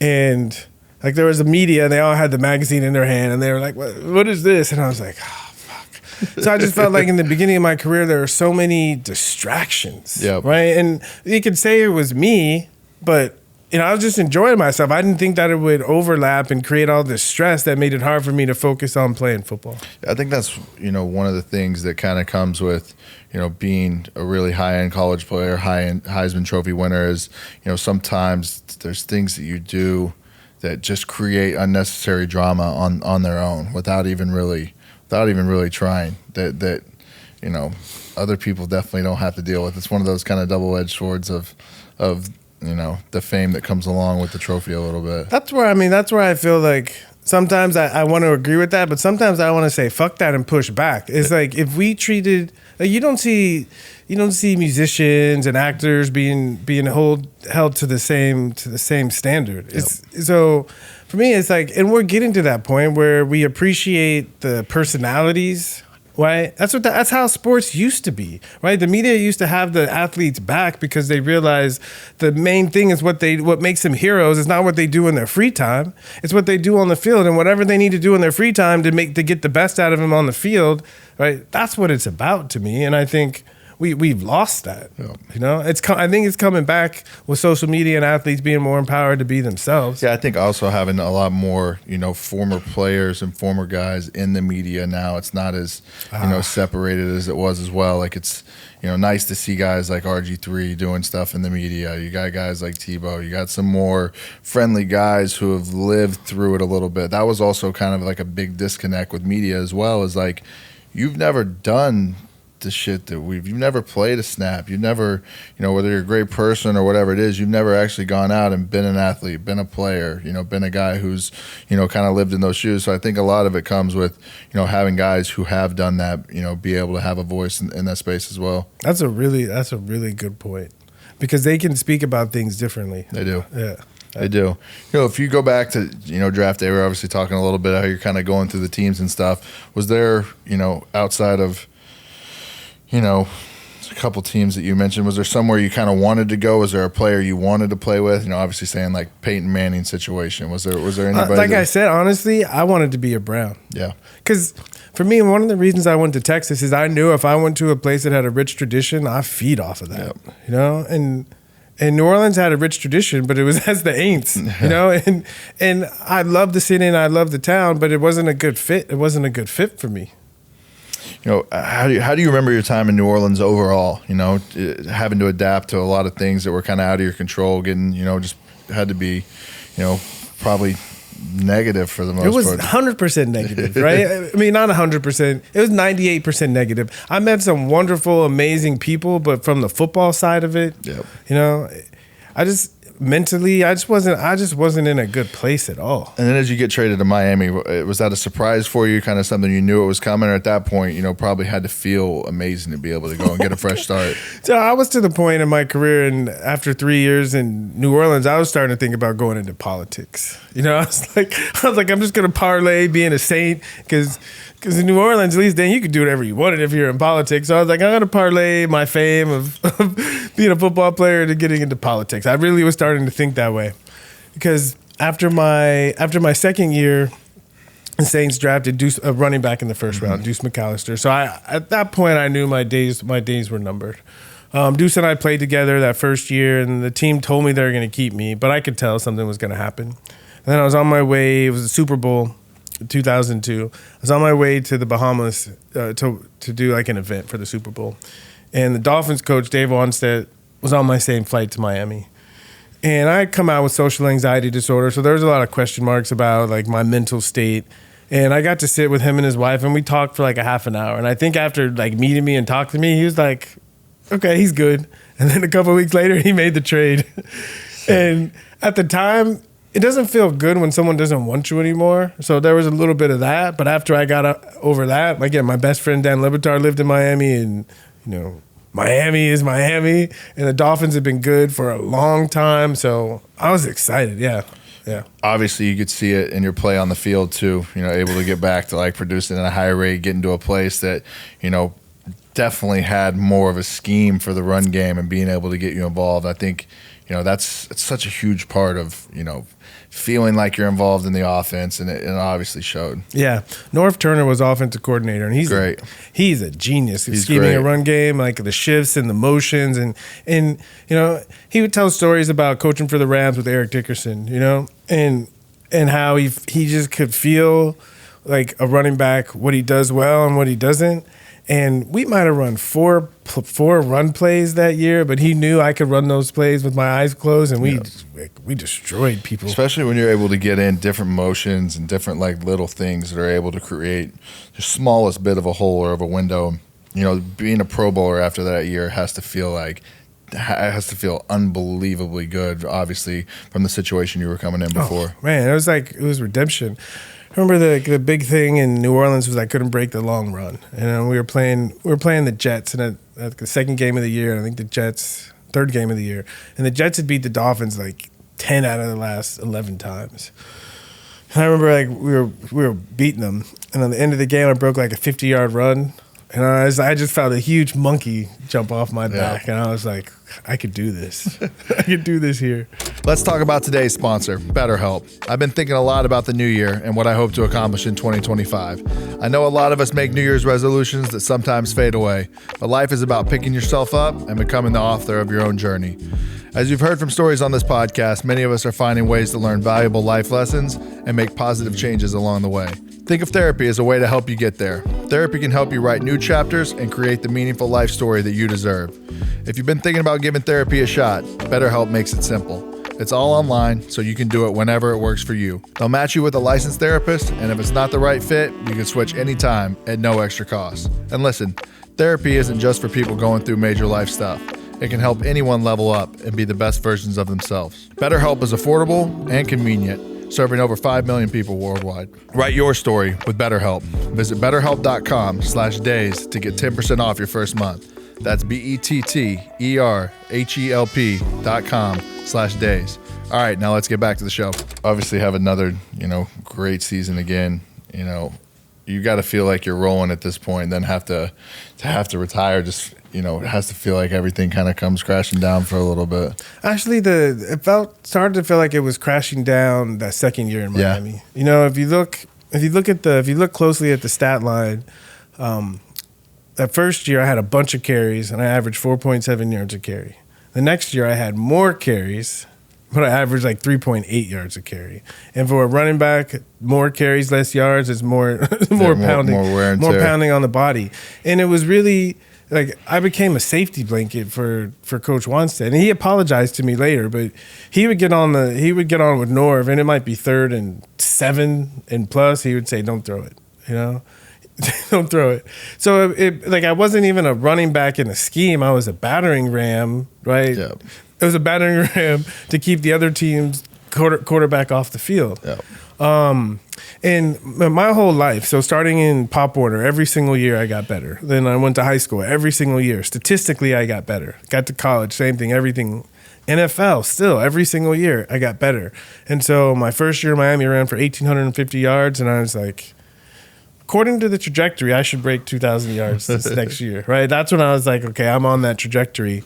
and there was a media, and they all had the magazine in their hand, and they were like, what is this? And I was like, oh, fuck. So I just felt like in the beginning of my career, there were so many distractions, right? And you could say it was me, but I was just enjoying myself. I didn't think that it would overlap and create all this stress that made it hard for me to focus on playing football. I think that's, one of the things that kind of comes with, being a really high-end college player, high-end Heisman Trophy winner is, sometimes there's things that you do that just create unnecessary drama on their own without even really trying. That other people definitely don't have to deal with. It's one of those kind of double-edged swords of the fame that comes along with the trophy a little bit. That's where I feel like sometimes I want to agree with that, but sometimes I want to say fuck that and push back. It's if we treated you don't see musicians and actors being held to the same standard. Yep. So for me, it's and we're getting to that point where we appreciate the personalities. Right, that's how sports used to be. Right, the media used to have the athletes back because they realized the main thing is what makes them heroes is not what they do in their free time. It's what they do on the field, and whatever they need to do in their free time to get the best out of them on the field. Right, that's what it's about to me. And I think we've lost that. Yeah. You know, I think it's coming back with social media and athletes being more empowered to be themselves. Yeah, I think also having a lot more, former players and former guys in the media now. It's not as, separated as it was as well. Like it's, nice to see guys like RG3 doing stuff in the media. You got guys like Tebow. You got some more friendly guys who have lived through it a little bit. That was also kind of like a big disconnect with media as well, is like, you've never done the shit that you've never played a snap. You've never, whether you're a great person or whatever it is, you've never actually gone out and been an athlete, been a player, been a guy who's, kind of lived in those shoes. So I think a lot of it comes with, having guys who have done that, be able to have a voice in that space as well. That's a really good point, because they can speak about things differently. They do. Yeah. They do. If you go back to, draft day, we're obviously talking a little bit how you're kind of going through the teams and stuff. Was there, outside of, a couple teams that you mentioned, was there somewhere you kind of wanted to go? Was there a player you wanted to play with? Obviously saying like Peyton Manning situation. Was there anybody? I said, honestly, I wanted to be a Brown. Yeah. Because for me, one of the reasons I went to Texas is I knew if I went to a place that had a rich tradition, I feed off of that. Yep. And New Orleans had a rich tradition, but it was as the Aints, and I loved the city and I loved the town, but it wasn't a good fit. It wasn't a good fit for me. How do you remember your time in New Orleans overall? Having to adapt to a lot of things that were kind of out of your control, getting, just had to be, probably negative for the most part. It was 100% negative, right? I mean, not 100%. It was 98% negative. I met some wonderful, amazing people, but from the football side of it, I just mentally, I just wasn't in a good place at all. And then as you get traded to Miami, was that a surprise for you? Kind of something you knew it was coming, or at that point, probably had to feel amazing to be able to go and get a fresh start? So I was to the point in my career, and after 3 years in New Orleans, I was starting to think about going into politics. I was like, I'm just going to parlay being a Saint, because in New Orleans, at least then you could do whatever you wanted if you're in politics. So I was like, I'm going to parlay my fame of being a football player to getting into politics. I really was starting to think that way, because after my second year, the Saints drafted a running back in the first round, Deuce McAllister. So at that point, I knew my days were numbered. Deuce and I played together that first year, and the team told me they were going to keep me, but I could tell something was going to happen. And then I was on my way. It was the Super Bowl. 2002. I was on my way to the Bahamas to do like an event for the Super Bowl, and the Dolphins coach Dave Onstead was on my same flight to Miami, and I had come out with social anxiety disorder, so there was a lot of question marks about like my mental state. And I got to sit with him and his wife, and we talked for like a half an hour. And I think after like meeting me and talking to me, he was like, "Okay, he's good." And then a couple of weeks later, he made the trade. And at the time, it doesn't feel good when someone doesn't want you anymore. So there was a little bit of that. But after I got over that, my best friend Dan Lebatard lived in Miami, and Miami is Miami, and the Dolphins have been good for a long time. So I was excited. Yeah. Obviously, you could see it in your play on the field too. Able to get back to like producing at a high rate, getting to a place that definitely had more of a scheme for the run game and being able to get you involved. I think it's such a huge part of feeling like you're involved in the offense, and it obviously showed. Yeah, Norv Turner was offensive coordinator, and he's great. He's a genius. He's scheming great. A run game, like the shifts and the motions, and he would tell stories about coaching for the Rams with Eric Dickerson, and how he just could feel like a running back, what he does well and what he doesn't. And we might have run four run plays that year, but he knew I could run those plays with my eyes closed, and we destroyed people. Especially when you're able to get in different motions and different like little things that are able to create the smallest bit of a hole or of a window. Being a Pro Bowler after that year has to feel unbelievably good, obviously, from the situation you were coming in before. Oh, man, it was redemption. I remember the big thing in New Orleans was I couldn't break the long run, and we were playing the Jets in the second game of the year, and I think the Jets third game of the year, and the Jets had beat the Dolphins like 10 out of the last 11 times. And I remember like we were beating them, and on the end of the game I broke like a 50-yard run, And I just felt a huge monkey jump off my back. And I was like, I could do this. I could do this here. Let's talk about today's sponsor, BetterHelp. I've been thinking a lot about the new year and what I hope to accomplish in 2025. I know a lot of us make New Year's resolutions that sometimes fade away, but life is about picking yourself up and becoming the author of your own journey. As you've heard from stories on this podcast, many of us are finding ways to learn valuable life lessons and make positive changes along the way. Think of therapy as a way to help you get there. Therapy can help you write new chapters and create the meaningful life story that you deserve. If you've been thinking about giving therapy a shot, BetterHelp makes it simple. It's all online, so you can do it whenever it works for you. They'll match you with a licensed therapist, and if it's not the right fit, you can switch anytime at no extra cost. And listen, therapy isn't just for people going through major life stuff. It can help anyone level up and be the best versions of themselves. BetterHelp is affordable and convenient, serving over 5 million people worldwide. Write your story with BetterHelp. Visit betterhelp.com/days to get 10% off your first month. That's BetterHelp.com/days. All right, now let's get back to the show. Obviously have another, great season again. You got to feel like you're rolling at this point, and then have to retire. Just, it has to feel like everything kind of comes crashing down for a little bit. Actually, it started to feel like it was crashing down that second year in Miami. Yeah. If you look closely at the stat line, that first year I had a bunch of carries and I averaged 4.7 yards a carry. The next year I had more carries, but I averaged like 3.8 yards a carry. And for a running back, more carries, less yards is more pounding, more wear and more tear. Pounding on the body. And it was really like I became a safety blanket for Coach Wanstead. And he apologized to me later, but he would get on with Norv, and it might be 3rd and 7 and plus. He would say, "Don't throw it," Don't throw it. So I wasn't even a running back in a scheme. I was a battering ram, right? Yep. It was a battering ram to keep the other team's quarterback off the field. Yep. And my whole life, so starting in Pop Warner, every single year I got better. Then I went to high school. Every single year, statistically, I got better. Got to college, same thing, everything. NFL, still, every single year, I got better. And so my first year in Miami, I ran for 1,850 yards, and I was like, according to the trajectory, I should break 2,000 yards this next year, right? That's when I was like, okay, I'm on that trajectory.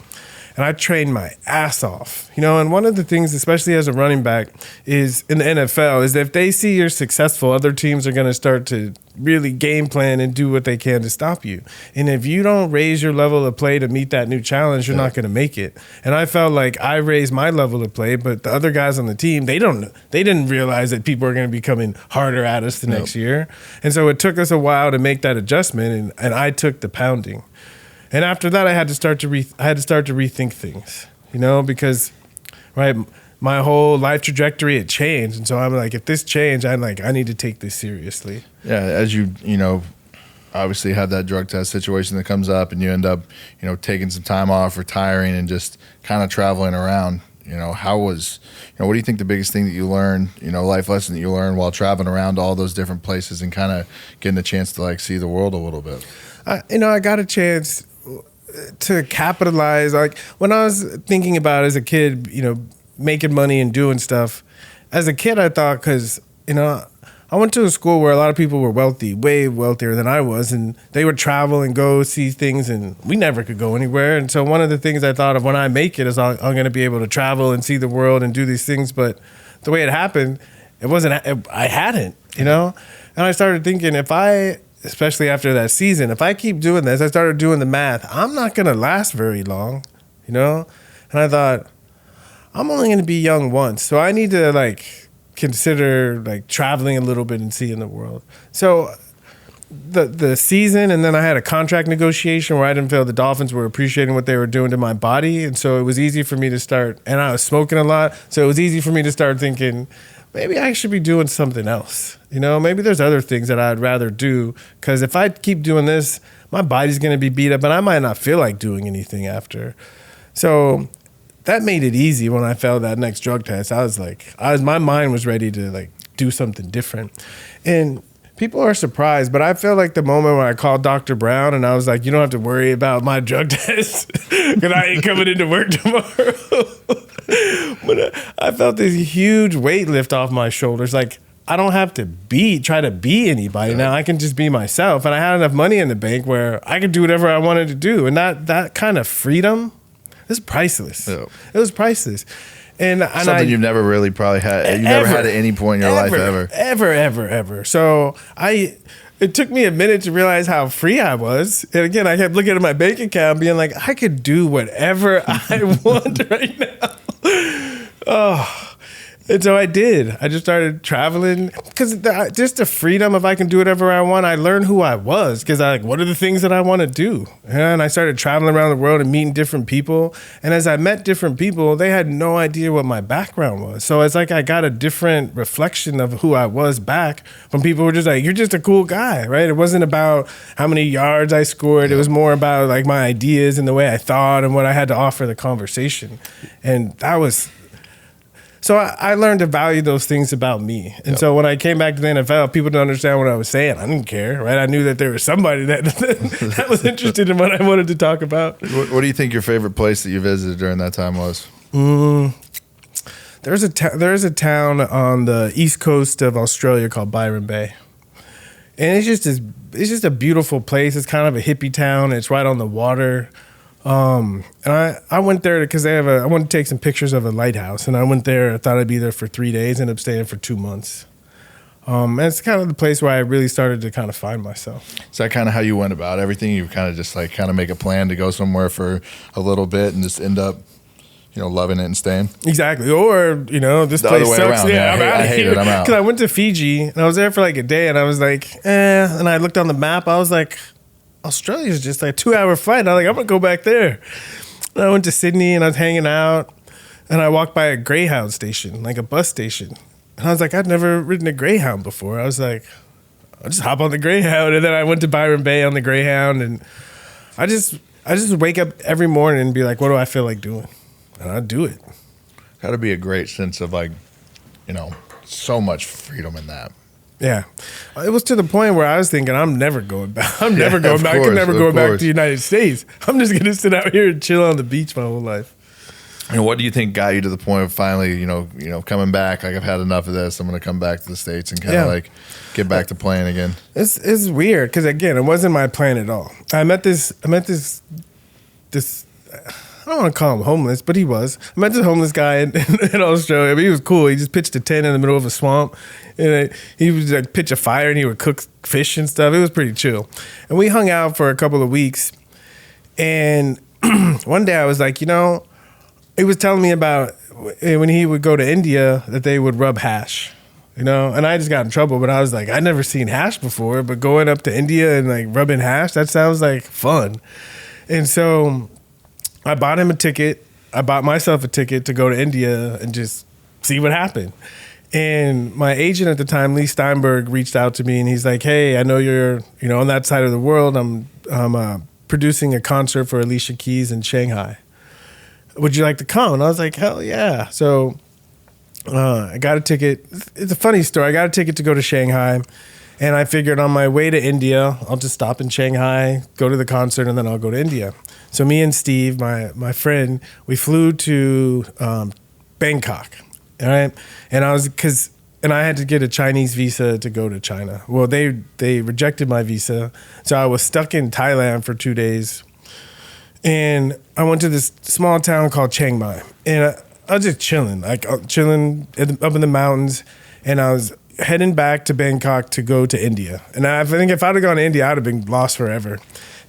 And I trained my ass off. And one of the things, especially as a running back, is in the NFL, is that if they see you're successful, other teams are going to start to really game plan and do what they can to stop you. And if you don't raise your level of play to meet that new challenge, you're not going to make it. And I felt like I raised my level of play, but the other guys on the team, they didn't realize that people are going to be coming harder at us the next year. And so it took us a while to make that adjustment, and I took the pounding. And after that, I had to start to rethink things, because, right, my whole life trajectory had changed, and so I'm like, if this changed, I need to take this seriously. Yeah, as you obviously have that drug test situation that comes up, and you end up taking some time off, retiring, and just kind of traveling around. How was what do you think the biggest thing that you learned, life lesson that you learned while traveling around to all those different places and kind of getting a chance to see the world a little bit? I got a chance to capitalize. Like when I was thinking about as a kid, making money and doing stuff. As a kid, I thought, because I went to a school where a lot of people were wealthy, way wealthier than I was, and they would travel and go see things, and we never could go anywhere. And so one of the things I thought of when I make it is I'm going to be able to travel and see the world and do these things. But the way it happened, I hadn't, And I started thinking, especially after that season, if I keep doing this, I started doing the math, I'm not going to last very long, And I thought, I'm only going to be young once, so I need to consider traveling a little bit and seeing the world. So the season, and then I had a contract negotiation where I didn't feel the Dolphins were appreciating what they were doing to my body, and so it was easy for me to start, and I was smoking a lot, so it was easy for me to start thinking, maybe I should be doing something else. Maybe there's other things that I'd rather do, because if I keep doing this, my body's going to be beat up, and I might not feel like doing anything after. So that made it easy when I failed that next drug test. My mind was ready to do something different. And people are surprised, but I feel like the moment when I called Dr. Brown and I was like, you don't have to worry about my drug test because I ain't coming into work tomorrow. But I felt this huge weight lift off my shoulders. I don't have to try to be anybody now. I can just be myself. And I had enough money in the bank where I could do whatever I wanted to do. And that kind of freedom is priceless. Yeah. It was priceless. And something you've never really probably had. You never had at any point in your life ever. So it took me a minute to realize how free I was. And again, I kept looking at my bank account being like, I could do whatever I want right now. Oh. And so I did. I just started traveling because just the freedom of I can do whatever I want. I learned who I was because what are the things that I want to do? And I started traveling around the world and meeting different people. And as I met different people, they had no idea what my background was. So it's like I got a different reflection of who I was back from people who were just like, you're just a cool guy, right? It wasn't about how many yards I scored. It was more about like my ideas and the way I thought and what I had to offer the conversation. And that was... So I learned to value those things about me. And so when I came back to the NFL, people didn't understand what I was saying. I didn't care, right? I knew that there was somebody that was interested in what I wanted to talk about. What do you think your favorite place that you visited during that time was? There's a town on the east coast of Australia called Byron Bay. And it's just a beautiful place. It's kind of a hippie town. It's right on the water. And I went there because I wanted to take some pictures of a lighthouse, and I went there. I thought I'd be there for 3 days, ended up staying for 2 months. And it's kind of the place where I really started to kind of find myself. Is that kind of how you went about everything? You kind of just make a plan to go somewhere for a little bit and just end up, loving it and staying? Exactly. Or, this the place other way sucks. Around. Yeah, I hate it. I'm out. Because I went to Fiji, and I was there for like a day, and I was like, And I looked on the map. I was like, Australia's just like a 2-hour flight. And I was like, I'm going to go back there. And I went to Sydney and I was hanging out and I walked by a Greyhound station, like a bus station. And I was like, I'd never ridden a Greyhound before. I was like, I'll just hop on the Greyhound. And then I went to Byron Bay on the Greyhound and I just wake up every morning and be like, what do I feel like doing? And I'd do it. Got to be a great sense of so much freedom in that. Yeah, it was to the point where I was thinking, I'm never going back. I could never go back to the United States. I'm just going to sit out here and chill on the beach my whole life. And what do you think got you to the point of finally, coming back? Like, I've had enough of this. I'm going to come back to the States and kind of get back to playing again. It's weird because again, it wasn't my plan at all. I met this. I don't want to call him homeless, but he was. I met this homeless guy in Australia. I mean, he was cool. He just pitched a tent in the middle of a swamp. And he would pitch a fire and he would cook fish and stuff. It was pretty chill. And we hung out for a couple of weeks. And one day I was like, he was telling me about when he would go to India that they would rub hash. And I just got in trouble, but I was like, I'd never seen hash before, but going up to India and rubbing hash, that sounds like fun. And so I bought him a ticket. I bought myself a ticket to go to India and just see what happened. And my agent at the time, Lee Steinberg, reached out to me and he's like, hey, I know you're, on that side of the world. I'm producing a concert for Alicia Keys in Shanghai. Would you like to come? And I was like, hell yeah. So I got a ticket. It's a funny story. I got a ticket to go to Shanghai. And I figured on my way to India, I'll just stop in Shanghai, go to the concert, and then I'll go to India. So me and Steve, my friend, we flew to Bangkok, all right? And I had to get a Chinese visa to go to China. Well, they rejected my visa, so I was stuck in Thailand for 2 days. And I went to this small town called Chiang Mai, and I was just chilling, up in the mountains, and I was heading back to Bangkok to go to India. And I think if I'd have gone to India, I'd have been lost forever.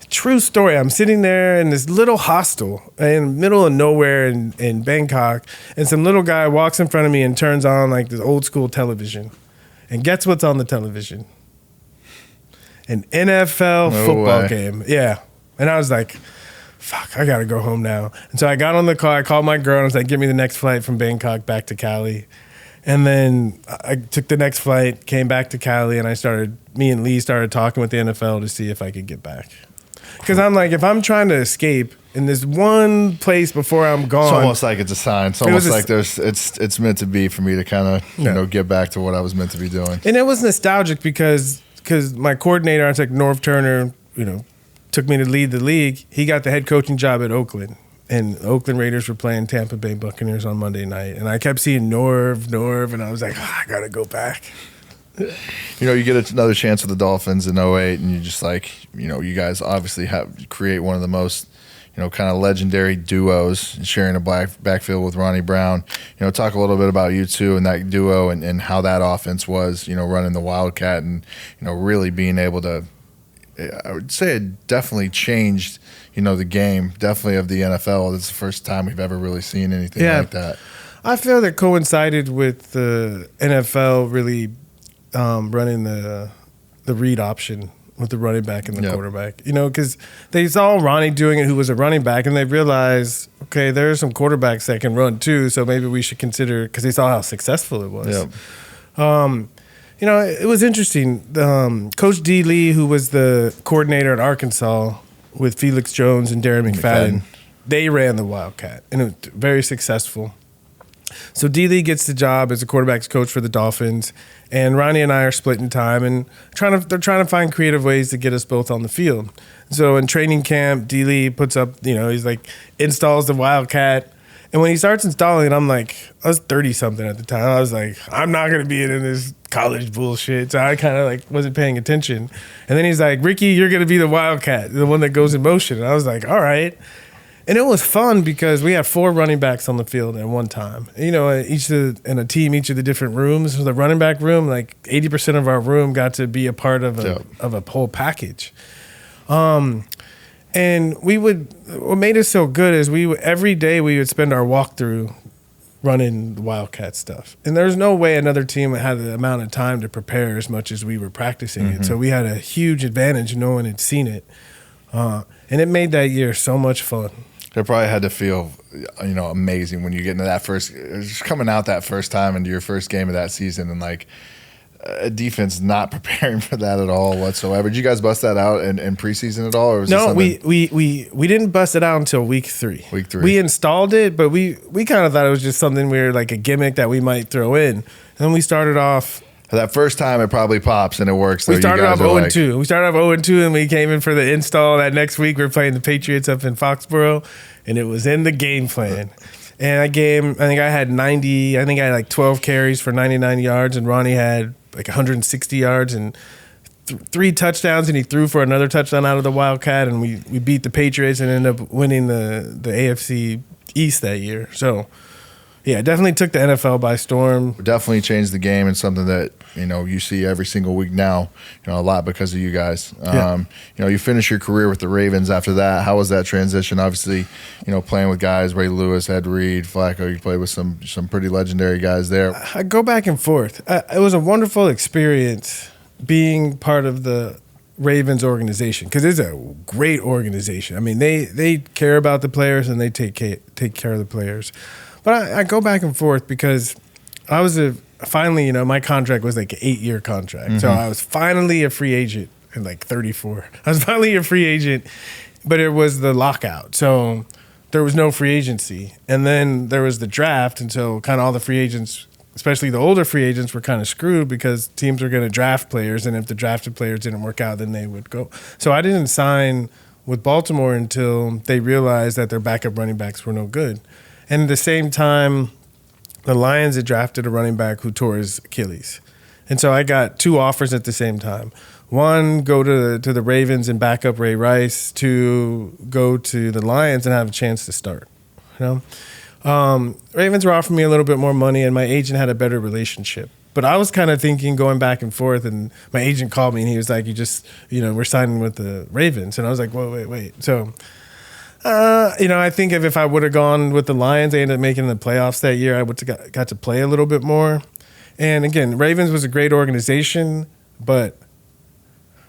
True story. I'm sitting there in this little hostel in the middle of nowhere in Bangkok, and some little guy walks in front of me and turns on this old school television. And guess what's on the television? An NFL football game. Yeah. And I was like, fuck, I got to go home now. And so I got on the car, I called my girl, and I was like, give me the next flight from Bangkok back to Cali. And then I took the next flight, came back to Cali, and me and Lee started talking with the NFL to see if I could get back. Because I'm like, if I'm trying to escape in this one place before I'm gone. It's almost like it's a sign. It's almost like it's meant to be for me to kind of, get back to what I was meant to be doing. And it was nostalgic because my coordinator, I was like Norv Turner, took me to lead the league. He got the head coaching job at Oakland. And the Oakland Raiders were playing Tampa Bay Buccaneers on Monday night. And I kept seeing Norv, and I was like, I got to go back. You get another chance with the Dolphins in '08, and you just you guys obviously create one of the most, kind of legendary duos, sharing a backfield with Ronnie Brown. Talk a little bit about you two and that duo and how that offense was, running the Wildcat and, really being able to, I would say it definitely changed, the game, definitely of the NFL. It's the first time we've ever really seen anything like that. I feel that coincided with the NFL really running the read option with the running back and the quarterback, because they saw Ronnie doing it, who was a running back, and they realized, okay, there are some quarterbacks that can run too, so maybe we should consider, because they saw how successful it was. It was interesting. Coach D. Lee, who was the coordinator at Arkansas with Felix Jones and Darren McFadden, they ran the Wildcat, and it was very successful. So D. Lee gets the job as a quarterback's coach for the Dolphins, and Ronnie and I are splitting time and they're trying to find creative ways to get us both on the field. So in training camp, D. Lee puts up, he's like installs the Wildcat, and when he starts installing it, I'm like, I was 30-something at the time. I was like, I'm not going to be in this college bullshit. So I kind of wasn't paying attention. And then he's like, Ricky, you're going to be the Wildcat, the one that goes in motion. And I was like, all right. And it was fun because we had 4 running backs on the field at one time. In each of the different rooms. So the running back room, 80% of our room got to be a part of a whole package. And what made us so good is every day we would spend our walkthrough running the Wildcat stuff. And there's no way another team had the amount of time to prepare as much as we were practicing it. So we had a huge advantage. No one had seen it. And it made that year so much fun. It probably had to feel, amazing when you get into that just coming out that first time into your first game of that season and a defense not preparing for that at all whatsoever. Did you guys bust that out in preseason at all? Or was no, we didn't bust it out until week 3. Week 3. We installed it, but we kind of thought it was just something weird, like a gimmick that we might throw in. And then we started off. That first time it probably pops and it works. We started off 0-2. We started off 0-2 and we came in for the install. That next week we were playing the Patriots up in Foxborough, and it was in the game plan. And that game, I think I had 12 carries for 99 yards, and Ronnie had 160 yards and 3 touchdowns, and he threw for another touchdown out of the Wildcat, and we beat the Patriots and ended up winning the AFC East that year. So, yeah, definitely took the NFL by storm. Definitely changed the game, and something that you see every single week now. A lot because of you guys. You finish your career with the Ravens after that. How was that transition? Obviously, playing with guys Ray Lewis, Ed Reed, Flacco. You played with some pretty legendary guys there. I go back and forth. It was a wonderful experience being part of the Ravens organization, because it's a great organization. I mean, they care about the players and they take care of the players. But I go back and forth because I was finally, my contract was an 8-year contract. So I was finally a free agent in 34. I was finally a free agent, but it was the lockout. So there was no free agency. And then there was the draft. And so kind of all the free agents, especially the older free agents, were kind of screwed because teams were going to draft players. And if the drafted players didn't work out, then they would go. So I didn't sign with Baltimore until they realized that their backup running backs were no good. And at the same time, the Lions had drafted a running back who tore his Achilles. And so I got 2 offers at the same time. One, go to the Ravens and back up Ray Rice. 2, go to the Lions and have a chance to start. Ravens were offering me a little bit more money, and my agent had a better relationship. But I was kind of thinking, going back and forth, and my agent called me and he was like, we're signing with the Ravens. And I was like, whoa, wait. So I think if I would have gone with the Lions, they ended up making the playoffs that year, I would have got to play a little bit more. And again, Ravens was a great organization, but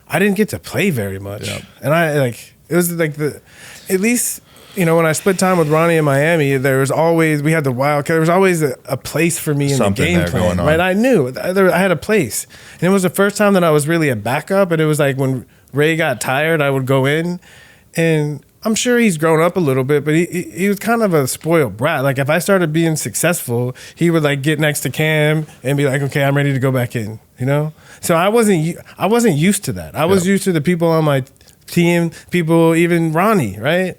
I didn't get to play very much. Yep. And it was at least, when I split time with Ronnie in Miami, we had the Wildcat. There was always a place for me in the game plan, right? I knew I had a place. And it was the first time that I was really a backup. And it was when Ray got tired, I would go in, and I'm sure he's grown up a little bit, but he was kind of a spoiled brat. If I started being successful, he would get next to Cam and be like, okay, I'm ready to go back in, So I wasn't used to that. I was used to the people on my team, people, even Ronnie, right?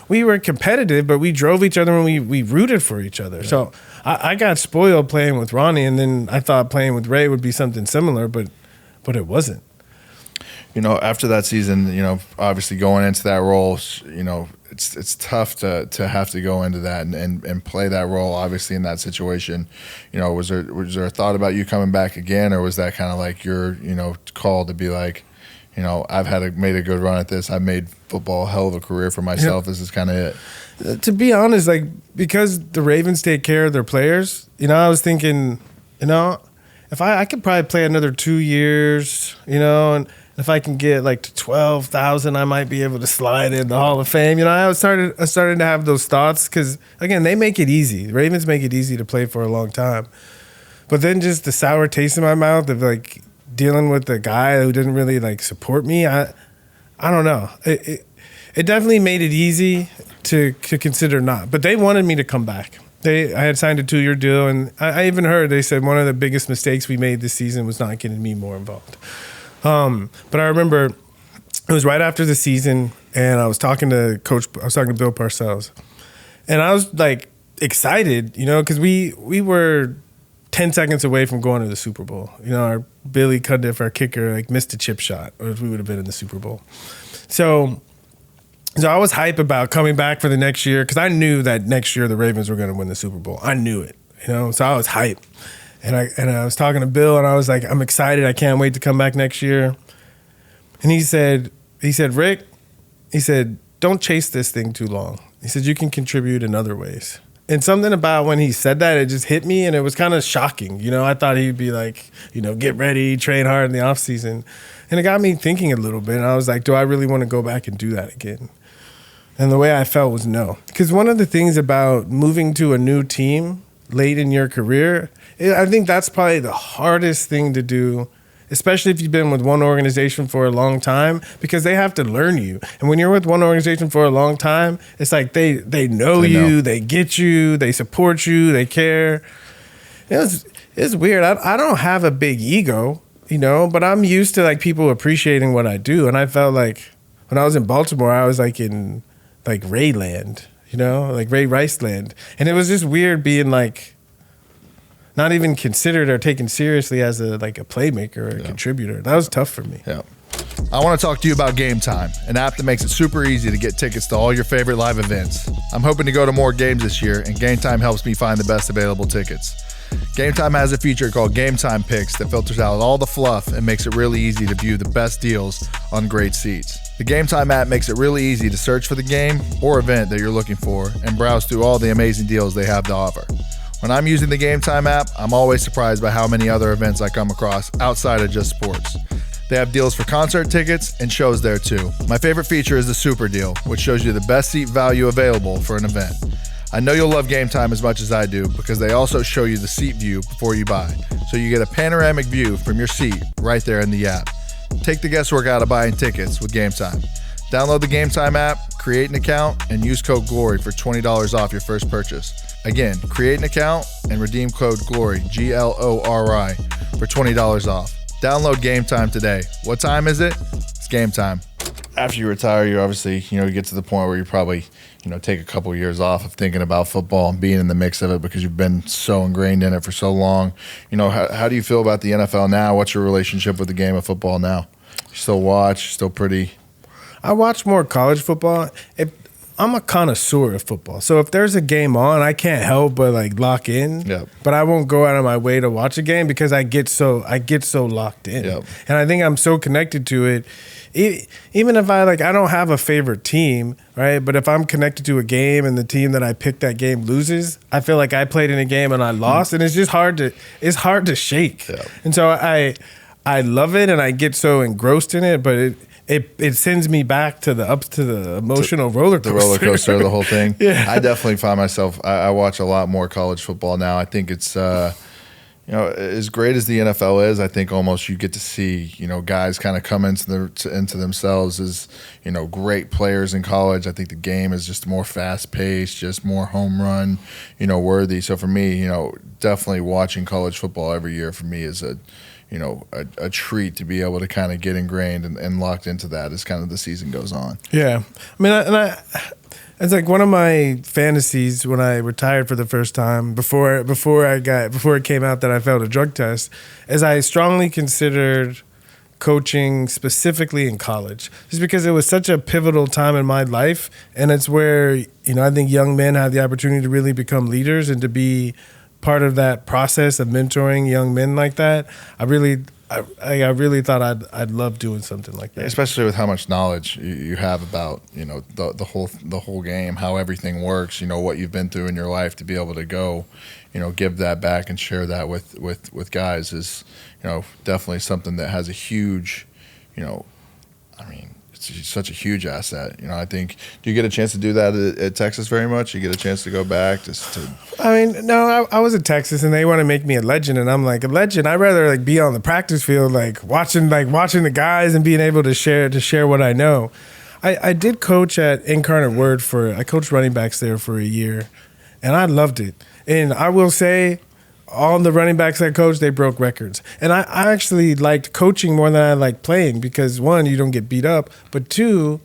We were competitive, but we drove each other and we rooted for each other. Yeah. So I got spoiled playing with Ronnie, and then I thought playing with Ray would be something similar, but it wasn't. After that season, obviously going into that role, it's tough to have to go into that and play that role, obviously, in that situation. Was there a thought about you coming back again, or was that kind of like your, call to be like, I've made a good run at this. I've made football a hell of a career for myself. This is kind of it. To be honest, like, because the Ravens take care of their players, I was thinking, if I could probably play another 2 years, and if I can get like to 12,000, I might be able to slide in the Hall of Fame. I started to have those thoughts because, again, they make it easy. The Ravens make it easy to play for a long time. But then just the sour taste in my mouth of like dealing with a guy who didn't really like support me, I don't know. It definitely made it easy to consider not. But they wanted me to come back. I had signed a 2-year deal, and I even heard they said one of the biggest mistakes we made this season was not getting me more involved. But I remember it was right after the season, and I was talking to Bill Parcells, and I was like excited, because we were 10 seconds away from going to the Super Bowl. Our Billy Cundiff, our kicker, like missed a chip shot, or we would have been in the Super Bowl. So I was hype about coming back for the next year because I knew that next year the Ravens were going to win the Super Bowl. I knew it, so I was hype. And I was talking to Bill, and I was like, I'm excited. I can't wait to come back next year. And he said, Rick, don't chase this thing too long. He said, you can contribute in other ways. And something about when he said that, it just hit me, and it was kind of shocking. I thought he'd be like, get ready, train hard in the off season. And it got me thinking a little bit. And I was like, do I really want to go back and do that again? And the way I felt was no. Because one of the things about moving to a new team late in your career, I think that's probably the hardest thing to do, especially if you've been with one organization for a long time, because they have to learn you. And when you're with one organization for a long time, it's like they know you, they get you, they support you, they care. It's weird. I don't have a big ego, but I'm used to like people appreciating what I do. And I felt like when I was in Baltimore, I was like in like Ray land, like Ray Rice land. And it was just weird being like not even considered or taken seriously as a playmaker or a contributor. That was tough for me. Yeah. I want to talk to you about Gametime, an app that makes it super easy to get tickets to all your favorite live events. I'm hoping to go to more games this year, and Gametime helps me find the best available tickets. Gametime has a feature called Gametime Picks that filters out all the fluff and makes it really easy to view the best deals on great seats. The Gametime app makes it really easy to search for the game or event that you're looking for and browse through all the amazing deals they have to offer. When I'm using the Gametime app, I'm always surprised by how many other events I come across outside of just sports. They have deals for concert tickets and shows there too. My favorite feature is the Super Deal, which shows you the best seat value available for an event. I know you'll love Gametime as much as I do because they also show you the seat view before you buy, so you get a panoramic view from your seat right there in the app. Take the guesswork out of buying tickets with Gametime. Download the Gametime app, create an account, and use code GLORY for $20 off your first purchase. Again, create an account and redeem code GLORY, GLORY, for $20 off. Download Gametime today. What time is it? It's Gametime. After you retire, you obviously, you get to the point where you probably, take a couple years off of thinking about football and being in the mix of it because you've been so ingrained in it for so long. How do you feel about the NFL now? What's your relationship with the game of football now? You still watch? Still pretty? I watch more college football. I'm a connoisseur of football. So if there's a game on, I can't help but lock in. Yep. But I won't go out of my way to watch a game because I get so locked in. Yep. And I think I'm so connected to it. Even if I don't have a favorite team, right? But if I'm connected to a game and the team that I picked that game loses, I feel like I played in a game and I lost, and it's just hard to shake. Yep. And so I love it and I get so engrossed in it, but it sends me back to the emotional roller coaster. The roller coaster, the whole thing. Yeah. I definitely find myself, I watch a lot more college football now. I think it's, as great as the NFL is, I think almost you get to see, guys kind of come into themselves as, great players in college. I think the game is just more fast paced, just more home run, worthy. So for me, definitely watching college football every year for me is a treat to be able to kind of get ingrained and locked into that as kind of the season goes on. Yeah. I mean, it's like one of my fantasies when I retired for the first time before it came out that I failed a drug test, is I strongly considered coaching specifically in college, just because it was such a pivotal time in my life, and it's where I think young men have the opportunity to really become leaders and to be part of that process of mentoring young men like that. I really thought I'd love doing something like that, especially with how much knowledge you have about the whole game, how everything works, what you've been through in your life, to be able to go, give that back and share that with guys is definitely something that has a huge, it's such a huge asset. I think, do you get a chance to do that at Texas very much? You get a chance to go back No, I was at Texas and they want to make me a legend, and I'm like, a legend? I'd rather be on the practice field, watching the guys and being able to share what I know. I did coach at Incarnate Word I coached running backs there for a year, and I loved it. And I will say, all the running backs I coached, they broke records. And I actually liked coaching more than I liked playing, because one, you don't get beat up, but two,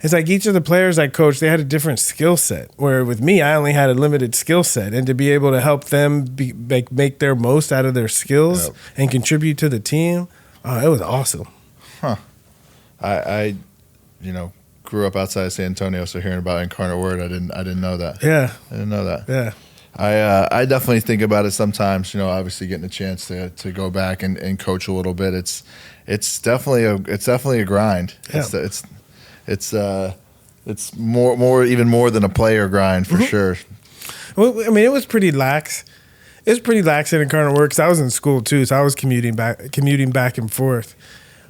it's like each of the players I coached, they had a different skill set, where with me, I only had a limited skill set. And to be able to help them make their most out of their skills and contribute to the team, it was awesome. Huh. I grew up outside of San Antonio, so hearing about Incarnate Word, I didn't know that. Yeah. I didn't know that. Yeah. I definitely think about it sometimes, obviously getting a chance to go back and coach a little bit. It's definitely a grind. Yeah. It's even more than a player grind for sure. Well, I mean, it was pretty lax. It was pretty lax in Incarnate Word, because I was in school too, so I was commuting back and forth.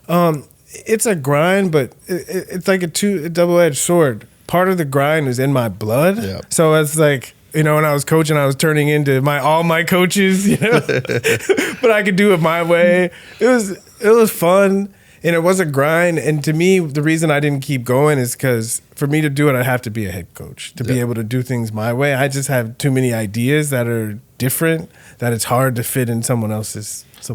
It's a grind, but it's like a double-edged sword. Part of the grind is in my blood, so it's like, when I was coaching, I was turning into all my coaches, but I could do it my way. It was fun, and it was a grind. And to me, the reason I didn't keep going is because for me to do it, I'd have to be a head coach to be able to do things my way. I just have too many ideas that are different that it's hard to fit in someone else's. So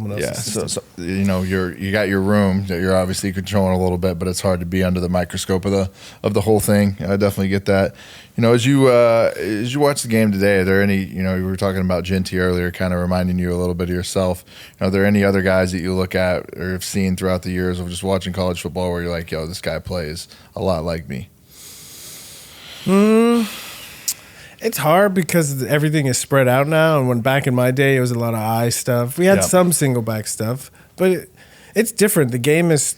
you got your room that you're obviously controlling a little bit, but it's hard to be under the microscope of the whole thing. I definitely get that. As you watch the game today, are there any, we were talking about Jeanty earlier, kind of reminding you a little bit of yourself. Are there any other guys that you look at or have seen throughout the years of just watching college football where you're like, yo, this guy plays a lot like me? It's hard because everything is spread out now, and when back in my day, it was a lot of eye stuff. We had some single back stuff, but it's different. The game is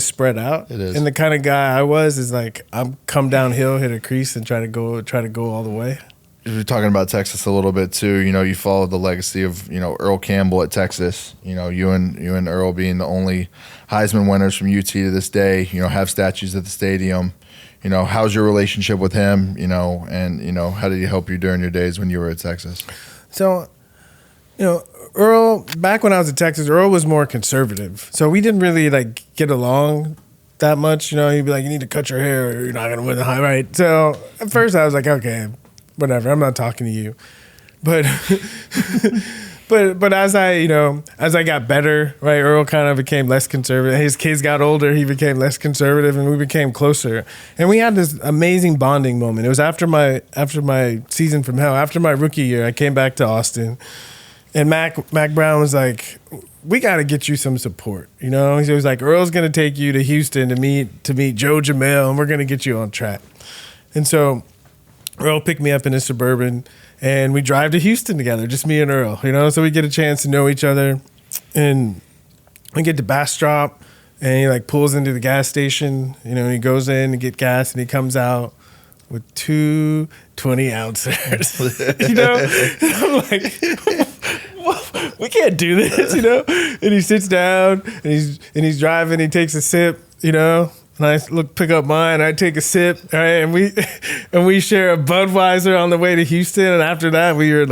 spread out. It is. And the kind of guy I was is like, I'm come downhill, hit a crease, and try to go all the way. We're talking about Texas a little bit too. You followed the legacy of Earl Campbell at Texas. You and Earl being the only Heisman winners from UT to this day. Have statues at the stadium. How's your relationship with him? And how did he help you during your days when you were at Texas? So, Earl, back when I was at Texas, Earl was more conservative. So we didn't really get along that much. He'd be like, you need to cut your hair or you're not going to win the high, right? So at first I was like, okay, whatever, I'm not talking to you. But but as I got better, right, Earl kind of became less conservative. His kids got older, he became less conservative, and we became closer. And we had this amazing bonding moment. It was after my season from hell, after my rookie year, I came back to Austin, and Mac Brown was like, we got to get you some support. He was like, Earl's going to take you to Houston to meet Joe Jamel, and we're going to get you on track. And so Earl picked me up in his Suburban, and we drive to Houston together, just me and Earl, so we get a chance to know each other. And we get to Bastrop, and he pulls into the gas station, and he goes in to get gas, and he comes out with 2 20-ouncers. And I'm like, we can't do this, And he sits down, and he's driving, he takes a sip, And I pick up mine. I take a sip, right? And we share a Budweiser on the way to Houston. And after that, we were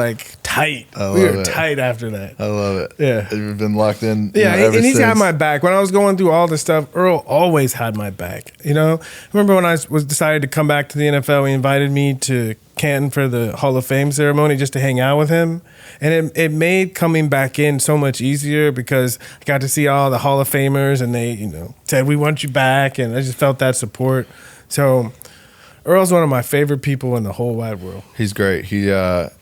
tight. We were tight after that. I love it. Yeah, you've been locked in. Yeah, ever and he's since. got my back. When I was going through all this stuff, Earl always had my back. I remember when I decided to come back to the NFL, he invited me to Canton for the Hall of Fame ceremony just to hang out with him. And it made coming back in so much easier because I got to see all the Hall of Famers and they, said, we want you back. And I just felt that support. So Earl's one of my favorite people in the whole wide world. He's great.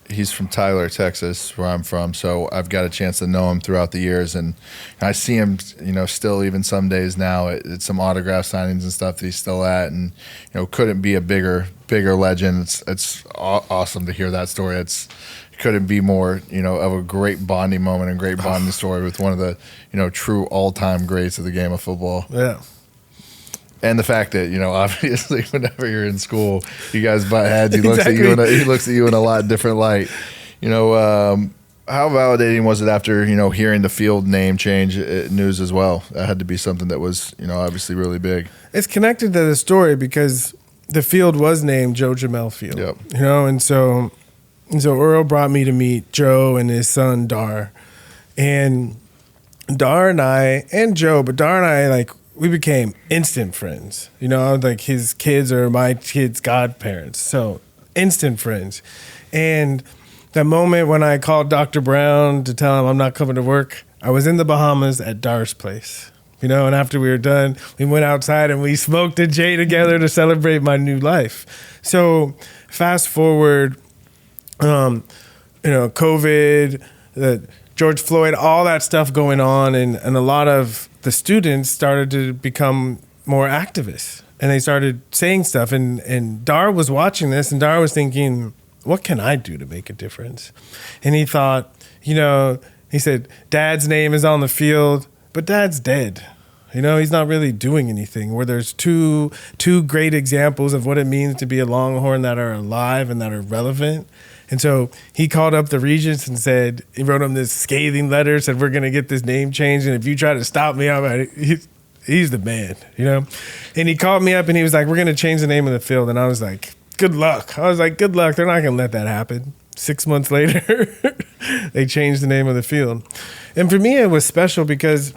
He's from Tyler, Texas, where I'm from. So I've got a chance to know him throughout the years, and I see him, still even some days now at some autograph signings and stuff that he's still at, and couldn't be a bigger legend. It's awesome to hear that story. It couldn't be more of a great bonding moment and great bonding story with one of the true all-time greats of the game of football. Yeah. And the fact that obviously, whenever you're in school, you guys butt heads. He looks at you he looks at you in a lot different light. How validating was it after hearing the field name change news as well? That had to be something that was obviously really big. It's connected to the story because the field was named Joe Jamel Field. Yep. And so Earl brought me to meet Joe and his son Dar, and Dar and I and Joe, but Dar and I we became instant friends. His kids are my kids' godparents. So instant friends. And that moment when I called Dr. Brown to tell him I'm not coming to work, I was in the Bahamas at Dar's place. And after we were done, we went outside and we smoked a J together to celebrate my new life. So fast forward, COVID, George Floyd, all that stuff going on, and a lot of the students started to become more activists, and they started saying stuff. And Dar was watching this, and Dar was thinking, what can I do to make a difference? And he thought, he said, Dad's name is on the field, but Dad's dead. He's not really doing anything. Where there's two great examples of what it means to be a Longhorn that are alive and that are relevant. And so he called up the Regents and said, he wrote him this scathing letter, said, we're going to get this name changed. And if you try to stop me, he's the man, And he called me up and he was like, we're going to change the name of the field. And I was like, good luck. They're not going to let that happen. 6 months later, they changed the name of the field. And for me, it was special because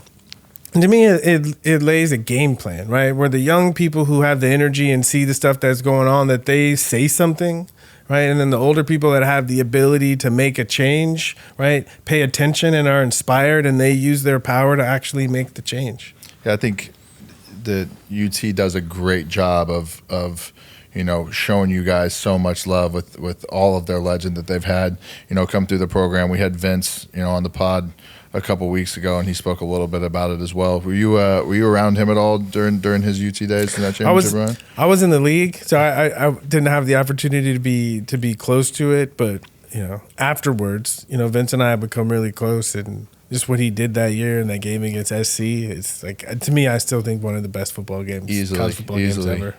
to me, it lays a game plan, right? Where the young people who have the energy and see the stuff that's going on, that they say something, right? And then the older people that have the ability to make a change, right, pay attention and are inspired, and they use their power to actually make the change. Yeah, I think the UT does a great job of showing you guys so much love with all of their legend that they've had, come through the program. We had Vince, on the pod a couple weeks ago, and he spoke a little bit about it as well. Were you around him at all during his UT days in that championship run? I was in the league, so I didn't have the opportunity to be close to it. But afterwards, Vince and I have become really close, and just what he did that year in that game against SC, it's to me, I still think one of the best football games, college football games ever.